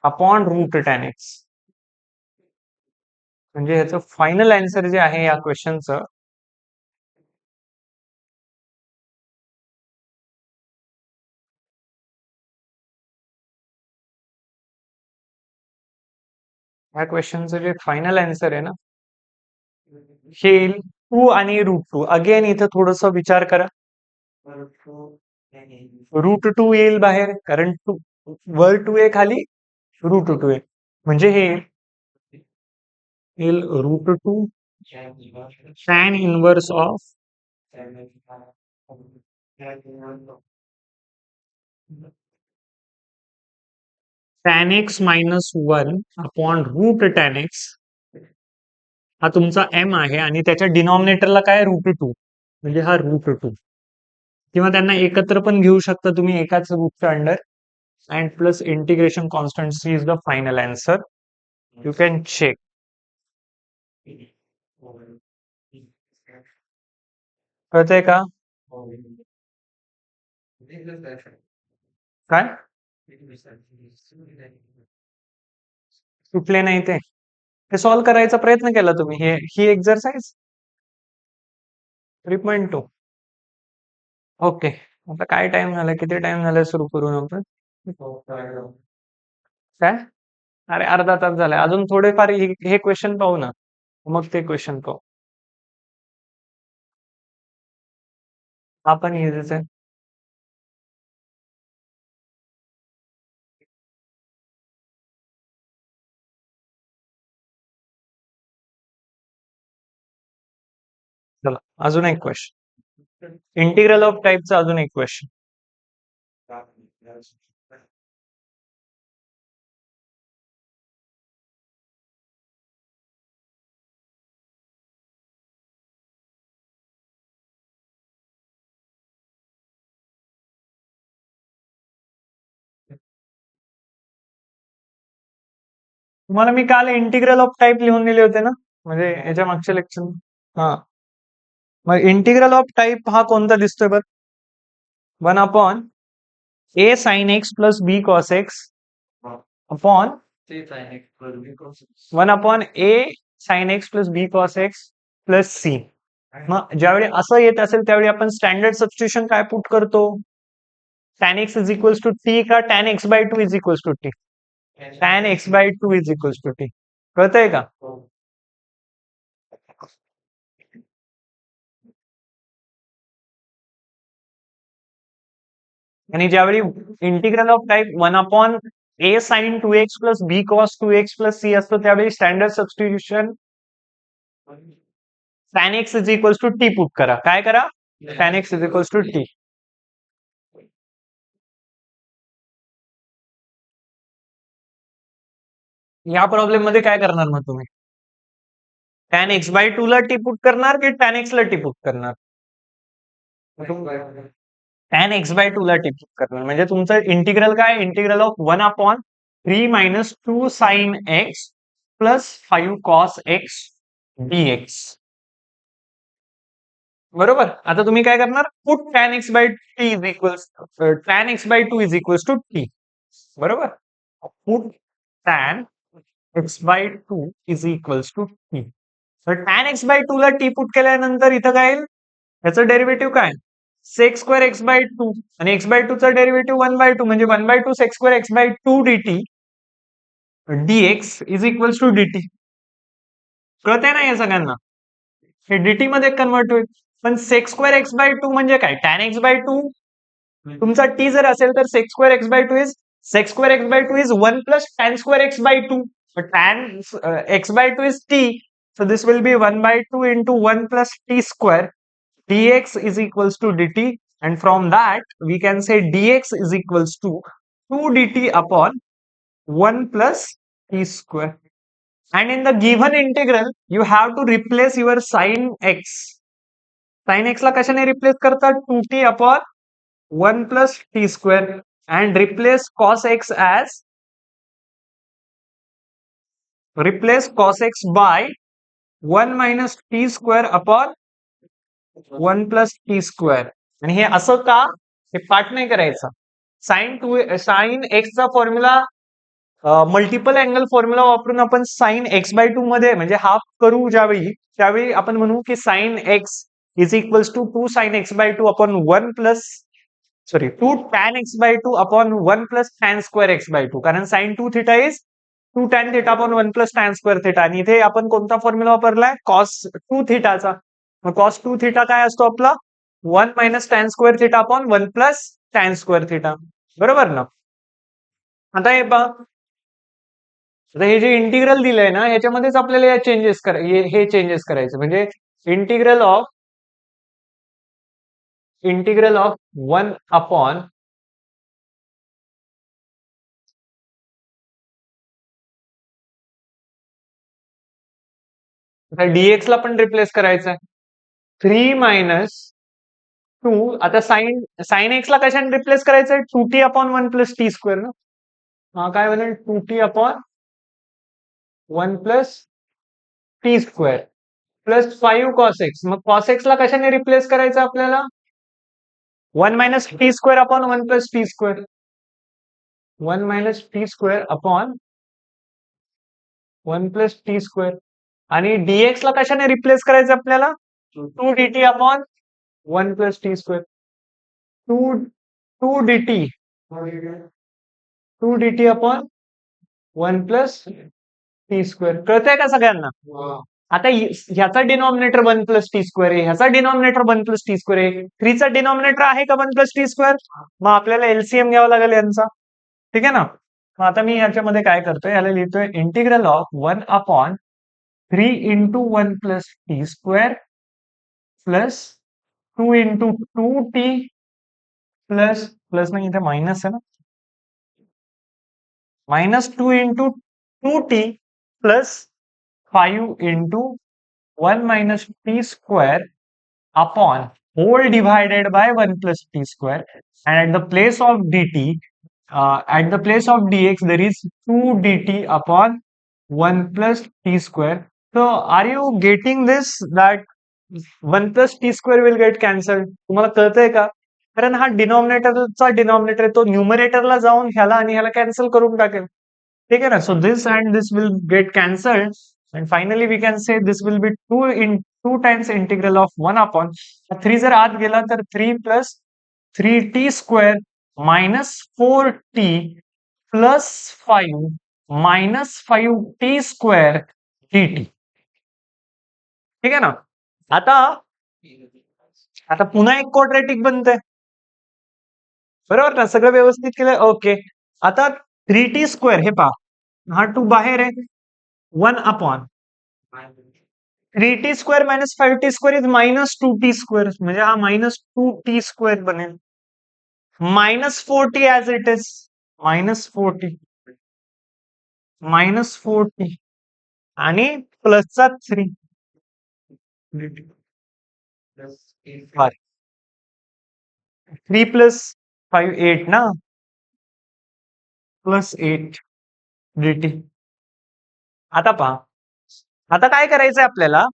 upon root tan x. म्हणजे ह्याचं फायनल आन्सर जे आहे या क्वेश्चनचं, ह्या क्वेश्चनचं जे फायनल आन्सर आहे ना, हे येईल टू आणि रूट टू. अगेन इथं थोडस विचार करा, रूट टू येईल बाहेर, कारण टू वर टू आहे, खाली रूट टू आहे. म्हणजे हे येईल root two tan inverse of tan x minus 1 upon root tan x हा तुमचा m आहे आणि त्याच्या डिनॉमिनेटरला काय रूट 2 म्हणजे हा रूट 2 किंवा त्यांना एकत्र पण घेऊ शकता तुम्ही एकाच रूटच्या under and plus integration constancy is the final answer you can check कळतंय का काय सुटले नाही ते सॉल्व्ह करायचा प्रयत्न केला तुम्ही ही एक्झरसाइज 3.2 ओके आता काय टाइम झाला किती टाइम झाला सुरू करून आपण काय अरे अर्धा तास झालाय अजून थोडेफार हे क्वेश्चन पाहू ना मग ते क्वेश्चन पाहू आपण इझीच आहे चला अजून एक क्वेश्चन इंटिग्रल ऑफ टाइपचा अजून एक क्वेश्चन तुम्हाला मी काल इंटिग्रल ऑफ टाइप लिहून दिले होते ना म्हणजे याच्या मागच्या लेक्चर हा मग इंटिग्रल ऑफ टाइप हा कोणता दिसतोय बघ 1 upon a sin x plus b cos x upon 1 upon a sin x plus b cos x plus c मग ज्यावेळी असं येत असेल त्यावेळी आपण स्टँडर्ड सबस्टिट्यूशन काय पुट करतो tan x is equals to t का tan x by 2 is equals to t tan x by 2 is equals to t कळतंय का आणि ज्यावेळी integral of type 1 upon a sin 2x plus b cos 2x plus c असतो त्यावेळी standard substitution tan x is equals to t put करा काय करा tan x is equals to t या प्रॉब्लेम मध्ये काय करणार मग तुम्ही tan x बाय 2 ला t पुट करणार की tan x ला t पुट करणार tan x बाय 2 ला t पुट करणार म्हणजे तुमचं इंटिग्रल काय integral of 1 upon 3 minus 2 sine x plus 5 cos x dx बरोबर आता तुम्ही काय करणार put tan x by t is equals tan x by 2 is equals to t बरोबर put tan x by 2 is equals to t तर tan x by 2 ला t put केल्यानंतर इथं काय येईल याचं डेरिव्हेटिव्ह काय सेक्स स्क्वेअर एक्स बाय 2 आणि एक्स बाय 2 चा डेरिव्हेटिव्ह 1 बाय 2 म्हणजे 1 by 2 sec square x by 2 dt dx is equals to dt कळतंय ना या सगळ्यांना हे dt मध्ये कन्वर्ट होईल पण सेक्स स्क्वेअर एक्स बाय 2 म्हणजे काय tan x बाय 2 तुमचा t जर असेल तर sec square x by 2 is sec square x by 2 is 1 plus tan square x by 2 tan x by 2 is t so this will be 1 by 2 into 1 plus t square dx is equals to dt and from that we can say dx is equals to 2 dt upon 1 plus t square and in the given integral you have to replace your sin x ला कशाने replace करतात 2t upon 1 plus t square and replace cos x as replace cos x by 1 minus t square upon 1 plus t square आणि हे असं का हे पाठ नाही करायचं साइन एक्स चा फॉर्म्युला मल्टिपल अँगल फॉर्म्युला वापरून आपण साइन एक्स बाय 2 मध्ये म्हणजे हाफ करू ज्यावेळी त्यावेळी आपण म्हणू की sine x is equals to 2 sine x by 2 upon 1 plus sorry 2 tan x by 2 upon 1 plus tan square x by 2 कारण sine 2 theta is 2 tan theta upon 1 plus tan square theta आणि इथे आपण कोणता फॉर्म्युला वापरलाय cos 2 थिटाचा मग cos 2 theta काय असतो आपला 1 minus tan square theta upon 1 plus tan square theta बरोबर ना आता हे पहा आता हे जे इंटिग्रल दिलंय ना ह्याच्यामध्येच आपल्याला या चेंजेस हे चेंजेस करायचे म्हणजे integral of one upon d x ला पण रिप्लेस करायचं आहे 3 - 2 आता साइन एक्स ला कशाने रिप्लेस करायचंय 2t upon 1 plus T square ना हा काय बनेल 2t upon 1 plus T square plus 5 cos x मग कॉस एक्स ला कशाने रिप्लेस करायचं आपल्याला 1 minus T square upon 1 plus T square 1 minus T square upon 1 plus T square आणि डीएक्स ला कशाने रिप्लेस करायचं आपल्याला 2 dt upon 1 plus T square 2 dt upon 1 plus T square कळतंय का सगळ्यांना आता ह्याचा डिनॉमिनेटर 1 प्लस टी स्क्वेअर आहे ह्याचा डिनॉमिनेटर 1 प्लस टी स्क्वेअर आहे 3 चा डिनॉमिनेटर आहे का 1 प्लस टी स्क्वेअर मग आपल्याला एलसीएम घ्यावा लागेल यांचा ठीक आहे ना मग आता मी ह्याच्यामध्ये काय करतोय याला लिहितोय integral of 1 upon 3 into 1 plus T square plus 2 into 2t plus plus नाही इथे मायनस आहे ना -2 into 2t plus 5 into 1 minus t square upon whole divided by 1 plus t square and at the place of dt at the place of dx there is 2 dt upon 1 plus t square so are you getting this that 1 plus t square will get cancelled तुम्हाला कळतंय का कारण हा डिनॉमिनेटरचा denominator तो न्यूमरेटरला जाऊन ह्याला आणि ह्याला कॅन्सल करून टाकेल ठीक आहे ना so this and this will get cancelled and finally we can say this will be 2 times integral of 1 upon 3 जर आत गेला तर 3 plus 3t square minus 4t plus 5 minus 5t square dt ठीक आहे ना आता आता पुन्हा एक क्वाड्रॅटिक बनतंय बरोबर ना सगळं व्यवस्थित केलंय ओके आता 3t स्क्वेअर हे पहा हा 2 बाहेर आहे 1 upon 3t square minus 5t square is -2t square म्हणजे हा -2t स्क्वेअर बनेल -4t as it is -4t -4t आणि प्लसचा 3 3 प्लस 5 8 ना प्लस 8 dt आता पहा आता काय करायचंय आपल्याला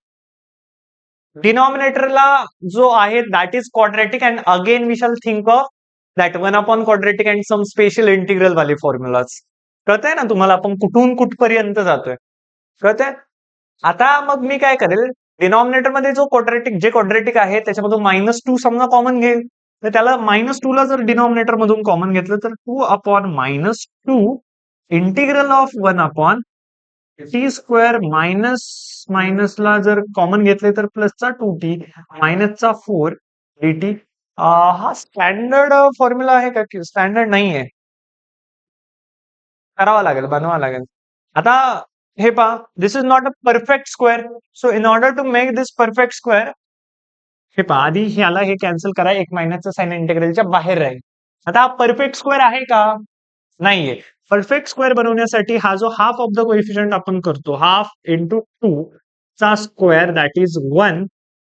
डिनॉमिनेटरला जो आहे that is quadratic and again we shall think of that 1 upon quadratic and some special integral वाले फॉर्म्युलाज कळतंय ना तुम्हाला आपण कुठून कुठपर्यंत जातोय कळतंय आता मग मी काय करेल डिनॉमिनेटर मध्ये जो क्वाड्रॅटिक आहे त्याच्यामधून -2 समजा कॉमन घेईल तर त्याला -2 ला जर डिनॉमिनेटर मधून कॉमन घेतलं तर 2 upon -2 integral of 1 upon T square मायनसला जर कॉमन घेतले तर प्लसचा 2t मायनसचा 4 dt हा स्टँडर्ड फॉर्म्युला आहे का स्टँडर्ड नाही आहे करावा लागेल बनवावा लागेल आता हे पहा this is not a perfect square so in order to make this perfect square हे पहा आधी ह्याला हे कॅन्सल करा 1 महिन्याचा साइन इंटिग्रलच्या बाहेर राहील आता हा परफेक्ट स्क्वेअर आहे का नाहीये परफेक्ट स्क्वेअर बनवण्यासाठी हा जो हाफ ऑफ द कोएफिशियंट आपण करतो हाफ इंटू 2 चा square that is 1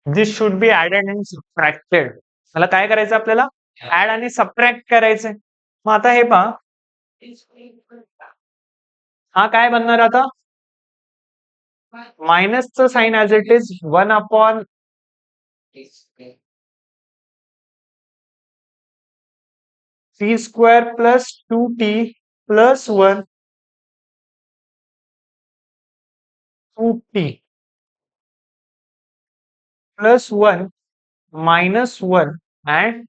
this should be added and subtracted मला काय करायचं आपल्याला ऍड आणि सबट्रॅक्ट करायचंय मग आता हे पहा हा काय बनणार आता मायनसचं sign as it is 1 upon c square plus 2t plus 1 2t plus 1 minus 1 and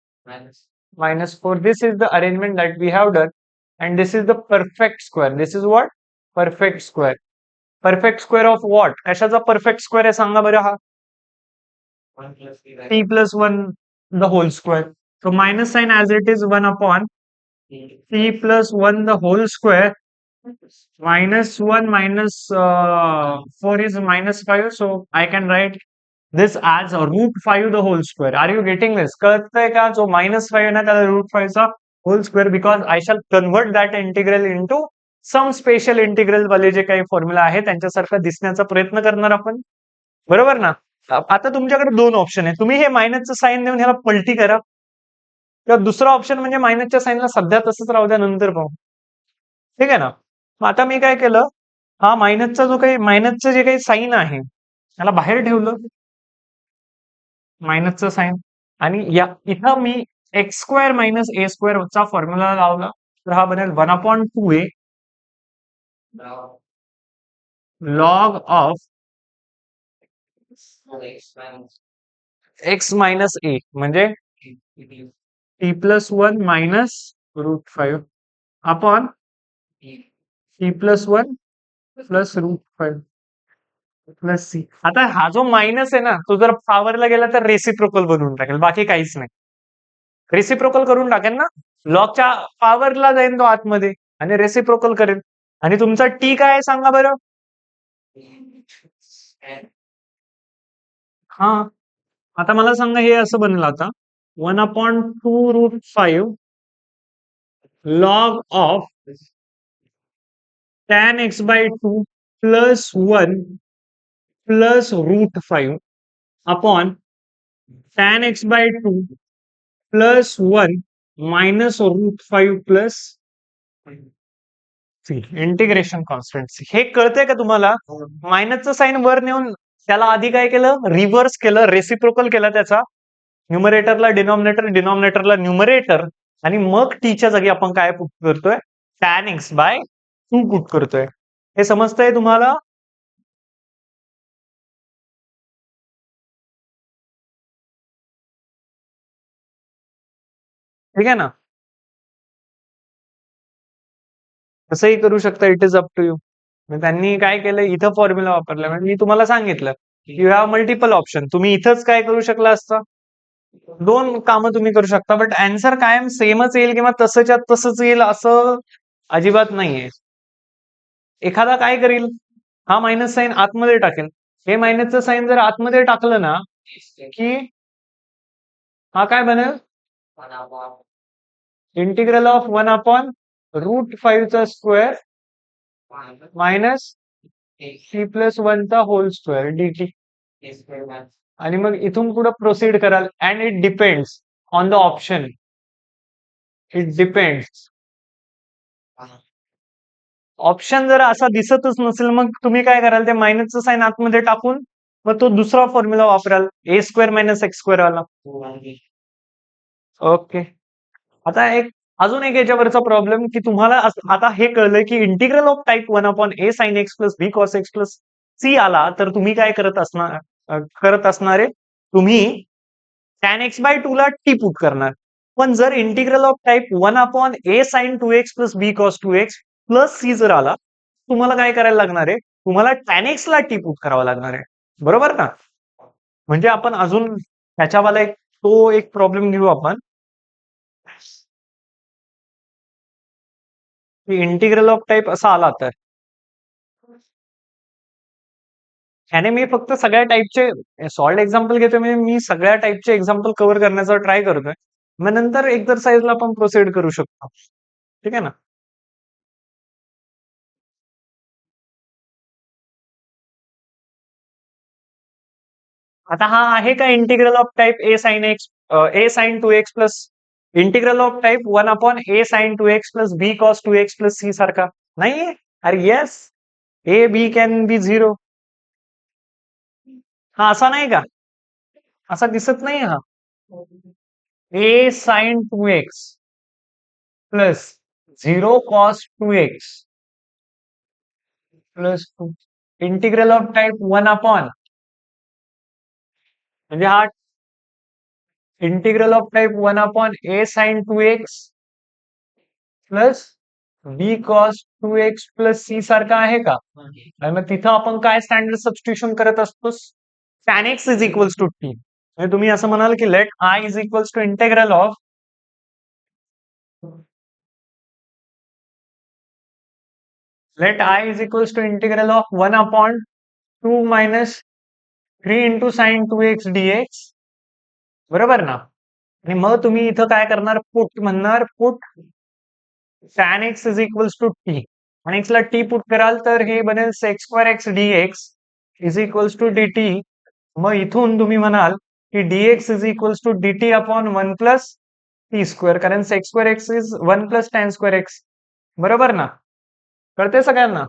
minus 4 this is the arrangement that we have done and this is the perfect square this is what perfect square of what कशाचा perfect square आहे सांगा बरं हा t plus 1 the whole square so minus sign as it is 1 upon t plus 1 the whole square -1 -4 is -5, so I can write this as √5 the whole square. Are you getting this? कळतंय का? जो -5 आहे ना त्याला √5 चा whole square, because I shall convert that integral into some special integral वाले जे काही फॉर्म्युला आहे त्यांच्यासारखं दिसण्याचा प्रयत्न करणार आपण. बरोबर ना? आता तुमच्याकडे दोन ऑप्शन आहे. तुम्ही हे मायनसचं साइन देऊन ह्याला पलटी करा, किंवा दुसरा ऑप्शन म्हणजे मायनसच्या साइनला सध्या तसंच राहू द्या, नंतर पाहू. ठीक आहे ना? मग आता मी काय केलं, हा मायनसचा जो काही मायनसचं जे काही साइन आहे त्याला बाहेर ठेवलं, मायनसचं साइन, आणि या इथं मी x square minus a square चा फॉर्म्युला लावला, तर हा बनेल 1/2a log of x minus ए, म्हणजे t+1 minus √5 upon t+1 plus √5 plus C. आता हा जो मायनस आहे ना, तो जर पॉवरला गेला तर रेसिप्रोकल बनवून टाकेल, बाकी काहीच नाही. रेसिप्रोकल करून टाकेल ना, लॉगच्या पॉवरला जाईल तो आतमध्ये आणि रेसिप्रोकल करेल. आणि तुमचा टी काय आहे सांगा बरं? हा, आता मला सांगा, हे असं बनलं आता 1/2√5 log of tan x/2 plus 1 plus √5 upon tan x/2 plus 1 minus √5 plus c, integration constant. हे कळतंय का तुम्हाला? मायनसचं साइन वर नेऊन त्याला आधी काय केलं, रिव्हर्स केलं, रेसिप्रोकल केला त्याचा, न्यूमरेटरला डिनॉमिनेटर, डिनॉमिनेटरला न्यूमरेटर, आणि मग टीच्या जागी आपण काय पुट करतोय, tan x/2 पुट करतोय. हे समजतंय तुम्हाला? ठीक आहे ना? तसंही करू शकता, it is up to you. त्यांनी काय केलं, इथं फॉर्म्युला वापरला, म्हणजे मी तुम्हाला सांगितलं यू हॅव मल्टिपल ऑप्शन. तुम्ही इथंच काय करू शकला असतं, दोन कामं तुम्ही करू शकता, बट आन्सर कायम सेमच येईल किंवा तसंच्या तसंच येईल असं अजिबात नाहीये. एखादा काय करील, हा मायनस साइन आतमध्ये टाकेल. हे मायनसचं साइन जर आतमध्ये टाकलं ना, की हा काय बनेल, इंटिग्रल ऑफ 1/√5 चा स्क्वेअर मायनस c+1 चा होल स्क्वेअर dt. आणि मग इथून पुढे प्रोसीड कराल, and it depends on the option. It depends. Option जर असा दिसतच नसेल, मग तुम्ही काय कराल, ते मायनसचं साइन आतमध्ये टाकून मग तो दुसरा फॉर्म्युला वापराल, a² - x² वाला. ओके. आता अजून एक याच्यावरचा प्रॉब्लेम, की तुम्हाला आता हे कळलंय की integral of type 1/a sin x plus b cos x plus c आला, तर तुम्ही काय करत असणारे, तुम्ही tan x/2 ला टी पुट करणार. पण जर integral of type 1/a sin 2x plus b cos 2x plus c जर आला, तुम्हाला काय करायला लागणार आहे, तुम्हाला tan x ला टी पुट करावा लागणार आहे. बरोबर ना? म्हणजे आपण अजून त्याच्यावाला एक प्रॉब्लेम घेऊ आपण, की इंटिग्रल ऑफ टाइप असा आला तर ह्याने मी फक्त सगळ्या टाइपचे सॉल्ड एक्झाम्पल घेतोय, म्हणजे मी सगळ्या टाइपचे एक्झाम्पल कव्हर करण्याचा ट्राय करतोय. मग नंतर एक्झरसाइजला आपण प्रोसीड करू शकतो. ठीक आहे ना? आता हा आहे का integral of type a sin 2x plus integral of type 1/a sin 2x plus b cos 2x plus c सारखा नाहीये? अरे yes, a b can be zero. हा असा नाही का? असा दिसत नाही हा. a sin 2x plus 0 cos 2x plus 2 integral of type 1/, म्हणजे हा integral of type 1/a sin 2x plus b cos 2x plus c सारखा आहे का? आणि मग तिथं आपण काय स्टँडर्ड सबस्टिट्यूशन करत असतो, tan x is equals to t. म्हणजे तुम्ही असं म्हणाल की let I is equals to integral of let I is equals to integral of 1/2 minus 3 into sine 2x dx. बरोबर ना? आणि मग तुम्ही इथं काय करणार, पुट म्हणणार, put tan x is equals to t आणि x ला t पुट कराल तर हे बनेल sec square x dx is equals to dt. मग इथून तुम्ही म्हणाल की dx is equals to dt upon 1 plus T square, कारण sec square x is 1 plus tan square x. बरोबर ना? कळते सगळ्यांना?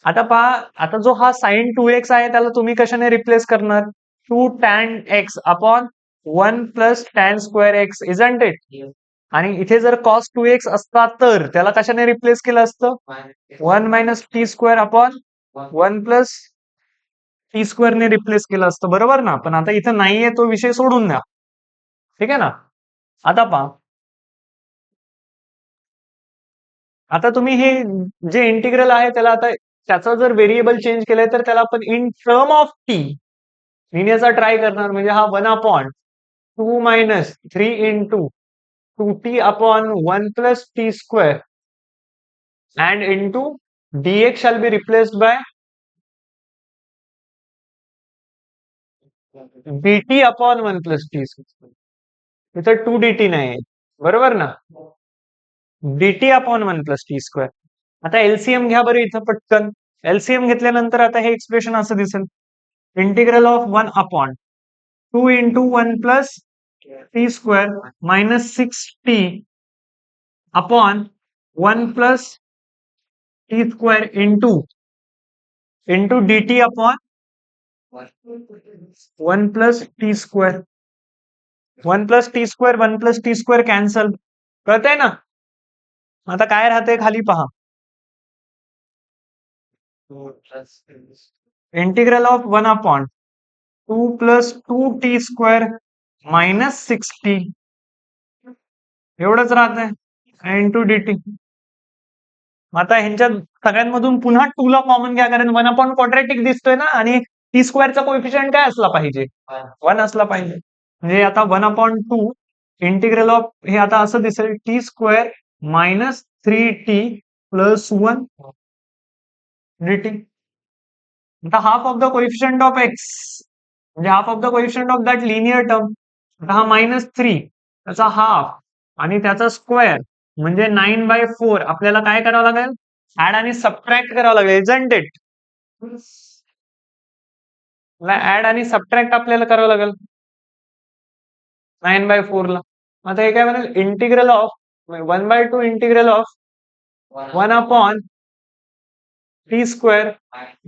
आता पहा, आता जो हा साइन 2x आहे त्याला तुम्ही कशाने रिप्लेस करणार? 2 tan x upon 1 plus tan square x, isn't it? आणि इथे जर cos 2x असता तर त्याला कशाने रिप्लेस केलं असतं? 1 minus T square upon 1 plus T square ने रिप्लेस केलं असतं. बरोबर ना? पण आता इथं नाहीये, तो विषय सोडून द्या. ठीक आहे ना? आता पहा, आता तुम्ही हे जे इंटिग्रल आहे त्याला आता त्याचा जर व्हेरिएबल चेंज केलंय तर त्याला आपण इन टर्म ऑफ टी लिहिण्याचा ट्राय करणार. म्हणजे हा 1/2 minus 3 into 2t upon 1 plus T square and into dx shall be replaced by dt upon 1 plus T square. इथं 2 dt नाही, बरोबर ना? dt upon 1 plus T square. आता एलसीएम घ्या बरं इथं पटकन. एलसीएम घेतल्यानंतर आता हे एक्सप्रेशन असं दिसेल, integral of 1 upon 2 into 1 plus T square minus 6t upon 1 plus T square into dt upon 1 plus T square. 1 plus T square 1 plus T square cancel. कळतंय ना? आता काय राहते खाली पहा, integral of 1 upon 2 plus 2t square minus 6t एवढंच राहतंय into dt. आता ह्यांच्या सगळ्यांमधून पुन्हा 2 ला कॉमन घ्या, कारण 1 अपॉन क्वाड्रॅटिक दिसतोय ना, आणि टी स्क्वेअरचा कोएफिशियंट काय असला पाहिजे? 1 असला पाहिजे. म्हणजे आता 1/2 इंटिग्रल ऑफ हे आता असं दिसेल, t square minus 3t plus 1 dt. आता half of the coefficient of x म्हणजे half of the coefficient of that linear term. आता हा -3 त्याचा हाफ आणि त्याचा स्क्वेअर म्हणजे 9/4. आपल्याला काय करावं लागेल? ऍड आणि सबट्रॅक्ट करावं लागेल, इजंट इट? ऍड आणि सबट्रॅक्ट आपल्याला करावं लागेल 9/4 ला. आता हे काय बनेल, integral of 1/2 integral of 1 upon T square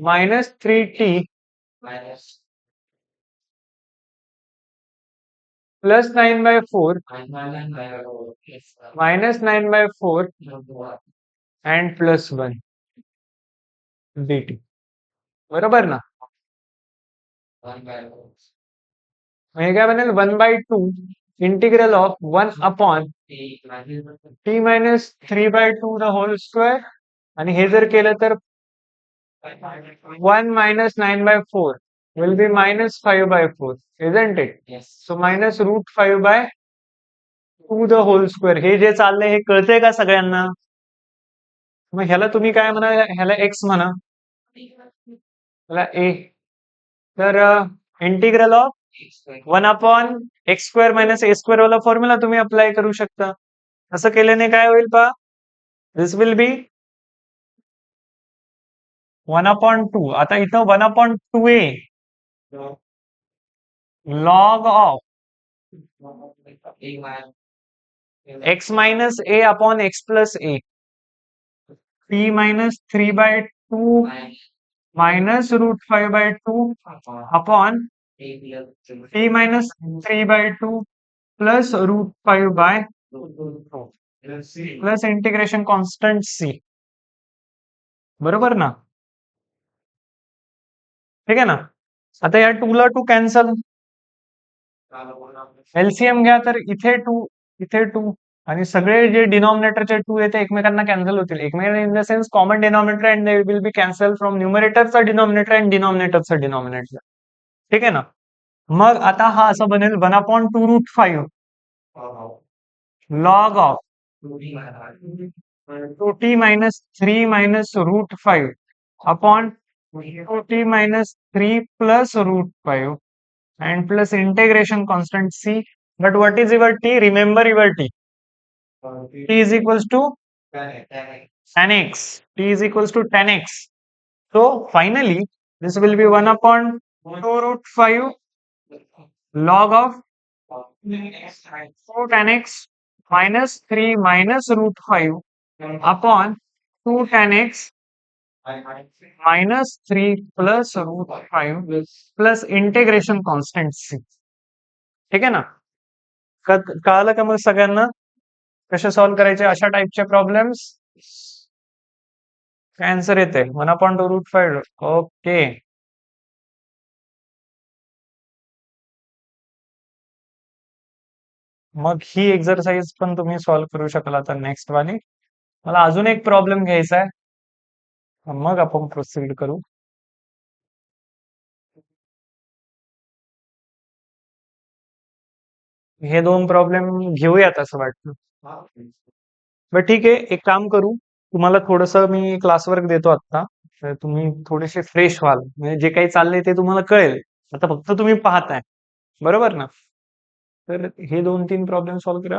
minus 3t plus 9/4 minus 9/4 and plus 1 dt. बरोबर ना? हे काय बनेल, 1/2 integral of 1 upon t minus 3/2 the whole square. आणि हे जर केलं तर 1 minus 9/4 will be minus 5/4, isn't it? Yes. So minus root 5/2 the whole square. हे जे चाललंय हे कळतंय का सगळ्यांना? मग ह्याला तुम्ही काय म्हणा, ह्याला x म्हणा, ह्याला a. तर integral of 1 upon X square minus a square वाला फॉर्म्युला तुम्ही अप्लाय करू शकता. असं केल्याने काय होईल पहा, दिस विल बी 1/2. आता इथं 1/2a log of x minus a upon x plus a, p minus 3/2 minus root 5/2 upon p minus 3/2 plus root 5/2 plus integration constant c. बरोबर ना? ठीक आहे ना? आता या 2 ला 2 कॅन्सल, एलसीएम घ्या तर इथे 2 इथे 2 आणि सगळे जे डिनॉमिनेटरचे 2 येते एकमेकांना कॅन्सल होतील. एकमेकांना in the sense common denominator and they will be cancel from न्यूमरेटरचा डिनॉमिनेटर अँड डिनॉमिनेटरचा डिनॉमिनेटर. ठीक आहे ना? मग आता हा असं बनेल 1/2 root 5 log of 2t minus 3 minus root 5 upon 2t minus 3 plus root 5 and plus integration constant c. But what is your t? Remember your t. T is equals to tan x. T is equals to tan x. So finally, this will be 1 upon 2 root 5 log of 4 tan x minus 3 minus root 5 upon 2 tan x minus 3 plus root 5 plus integration constant C. ठीक आहे ना? कळालं का मग सगळ्यांना कसे solve करायचे अशा टाईपचे प्रॉब्लेम्स? आन्सर येते 1 अपॉन 2 रूट 5. ओके. मग ही एक्सरसाइज पण तुम्ही सॉल्व्ह करू शकाल आता नेक्स्ट वाली. मला अजून एक प्रॉब्लेम घ्यायचा आहे, मग आपण प्रोसीड करू. हे 2 प्रॉब्लेम घेऊयात असं वाटतं. बरं ठीक आहे, एक काम करू. तुम्हाला थोडंसं मी क्लास वर्क देतो आता. तर तुम्ही थोडेसे फ्रेश व्हाल. म्हणजे जे काही चाललंय ते तुम्हाला कळेल. आता फक्त तुम्ही पाहताय. बरोबर ना? तर हे 2-3 प्रॉब्लेम सॉल्व्ह करा.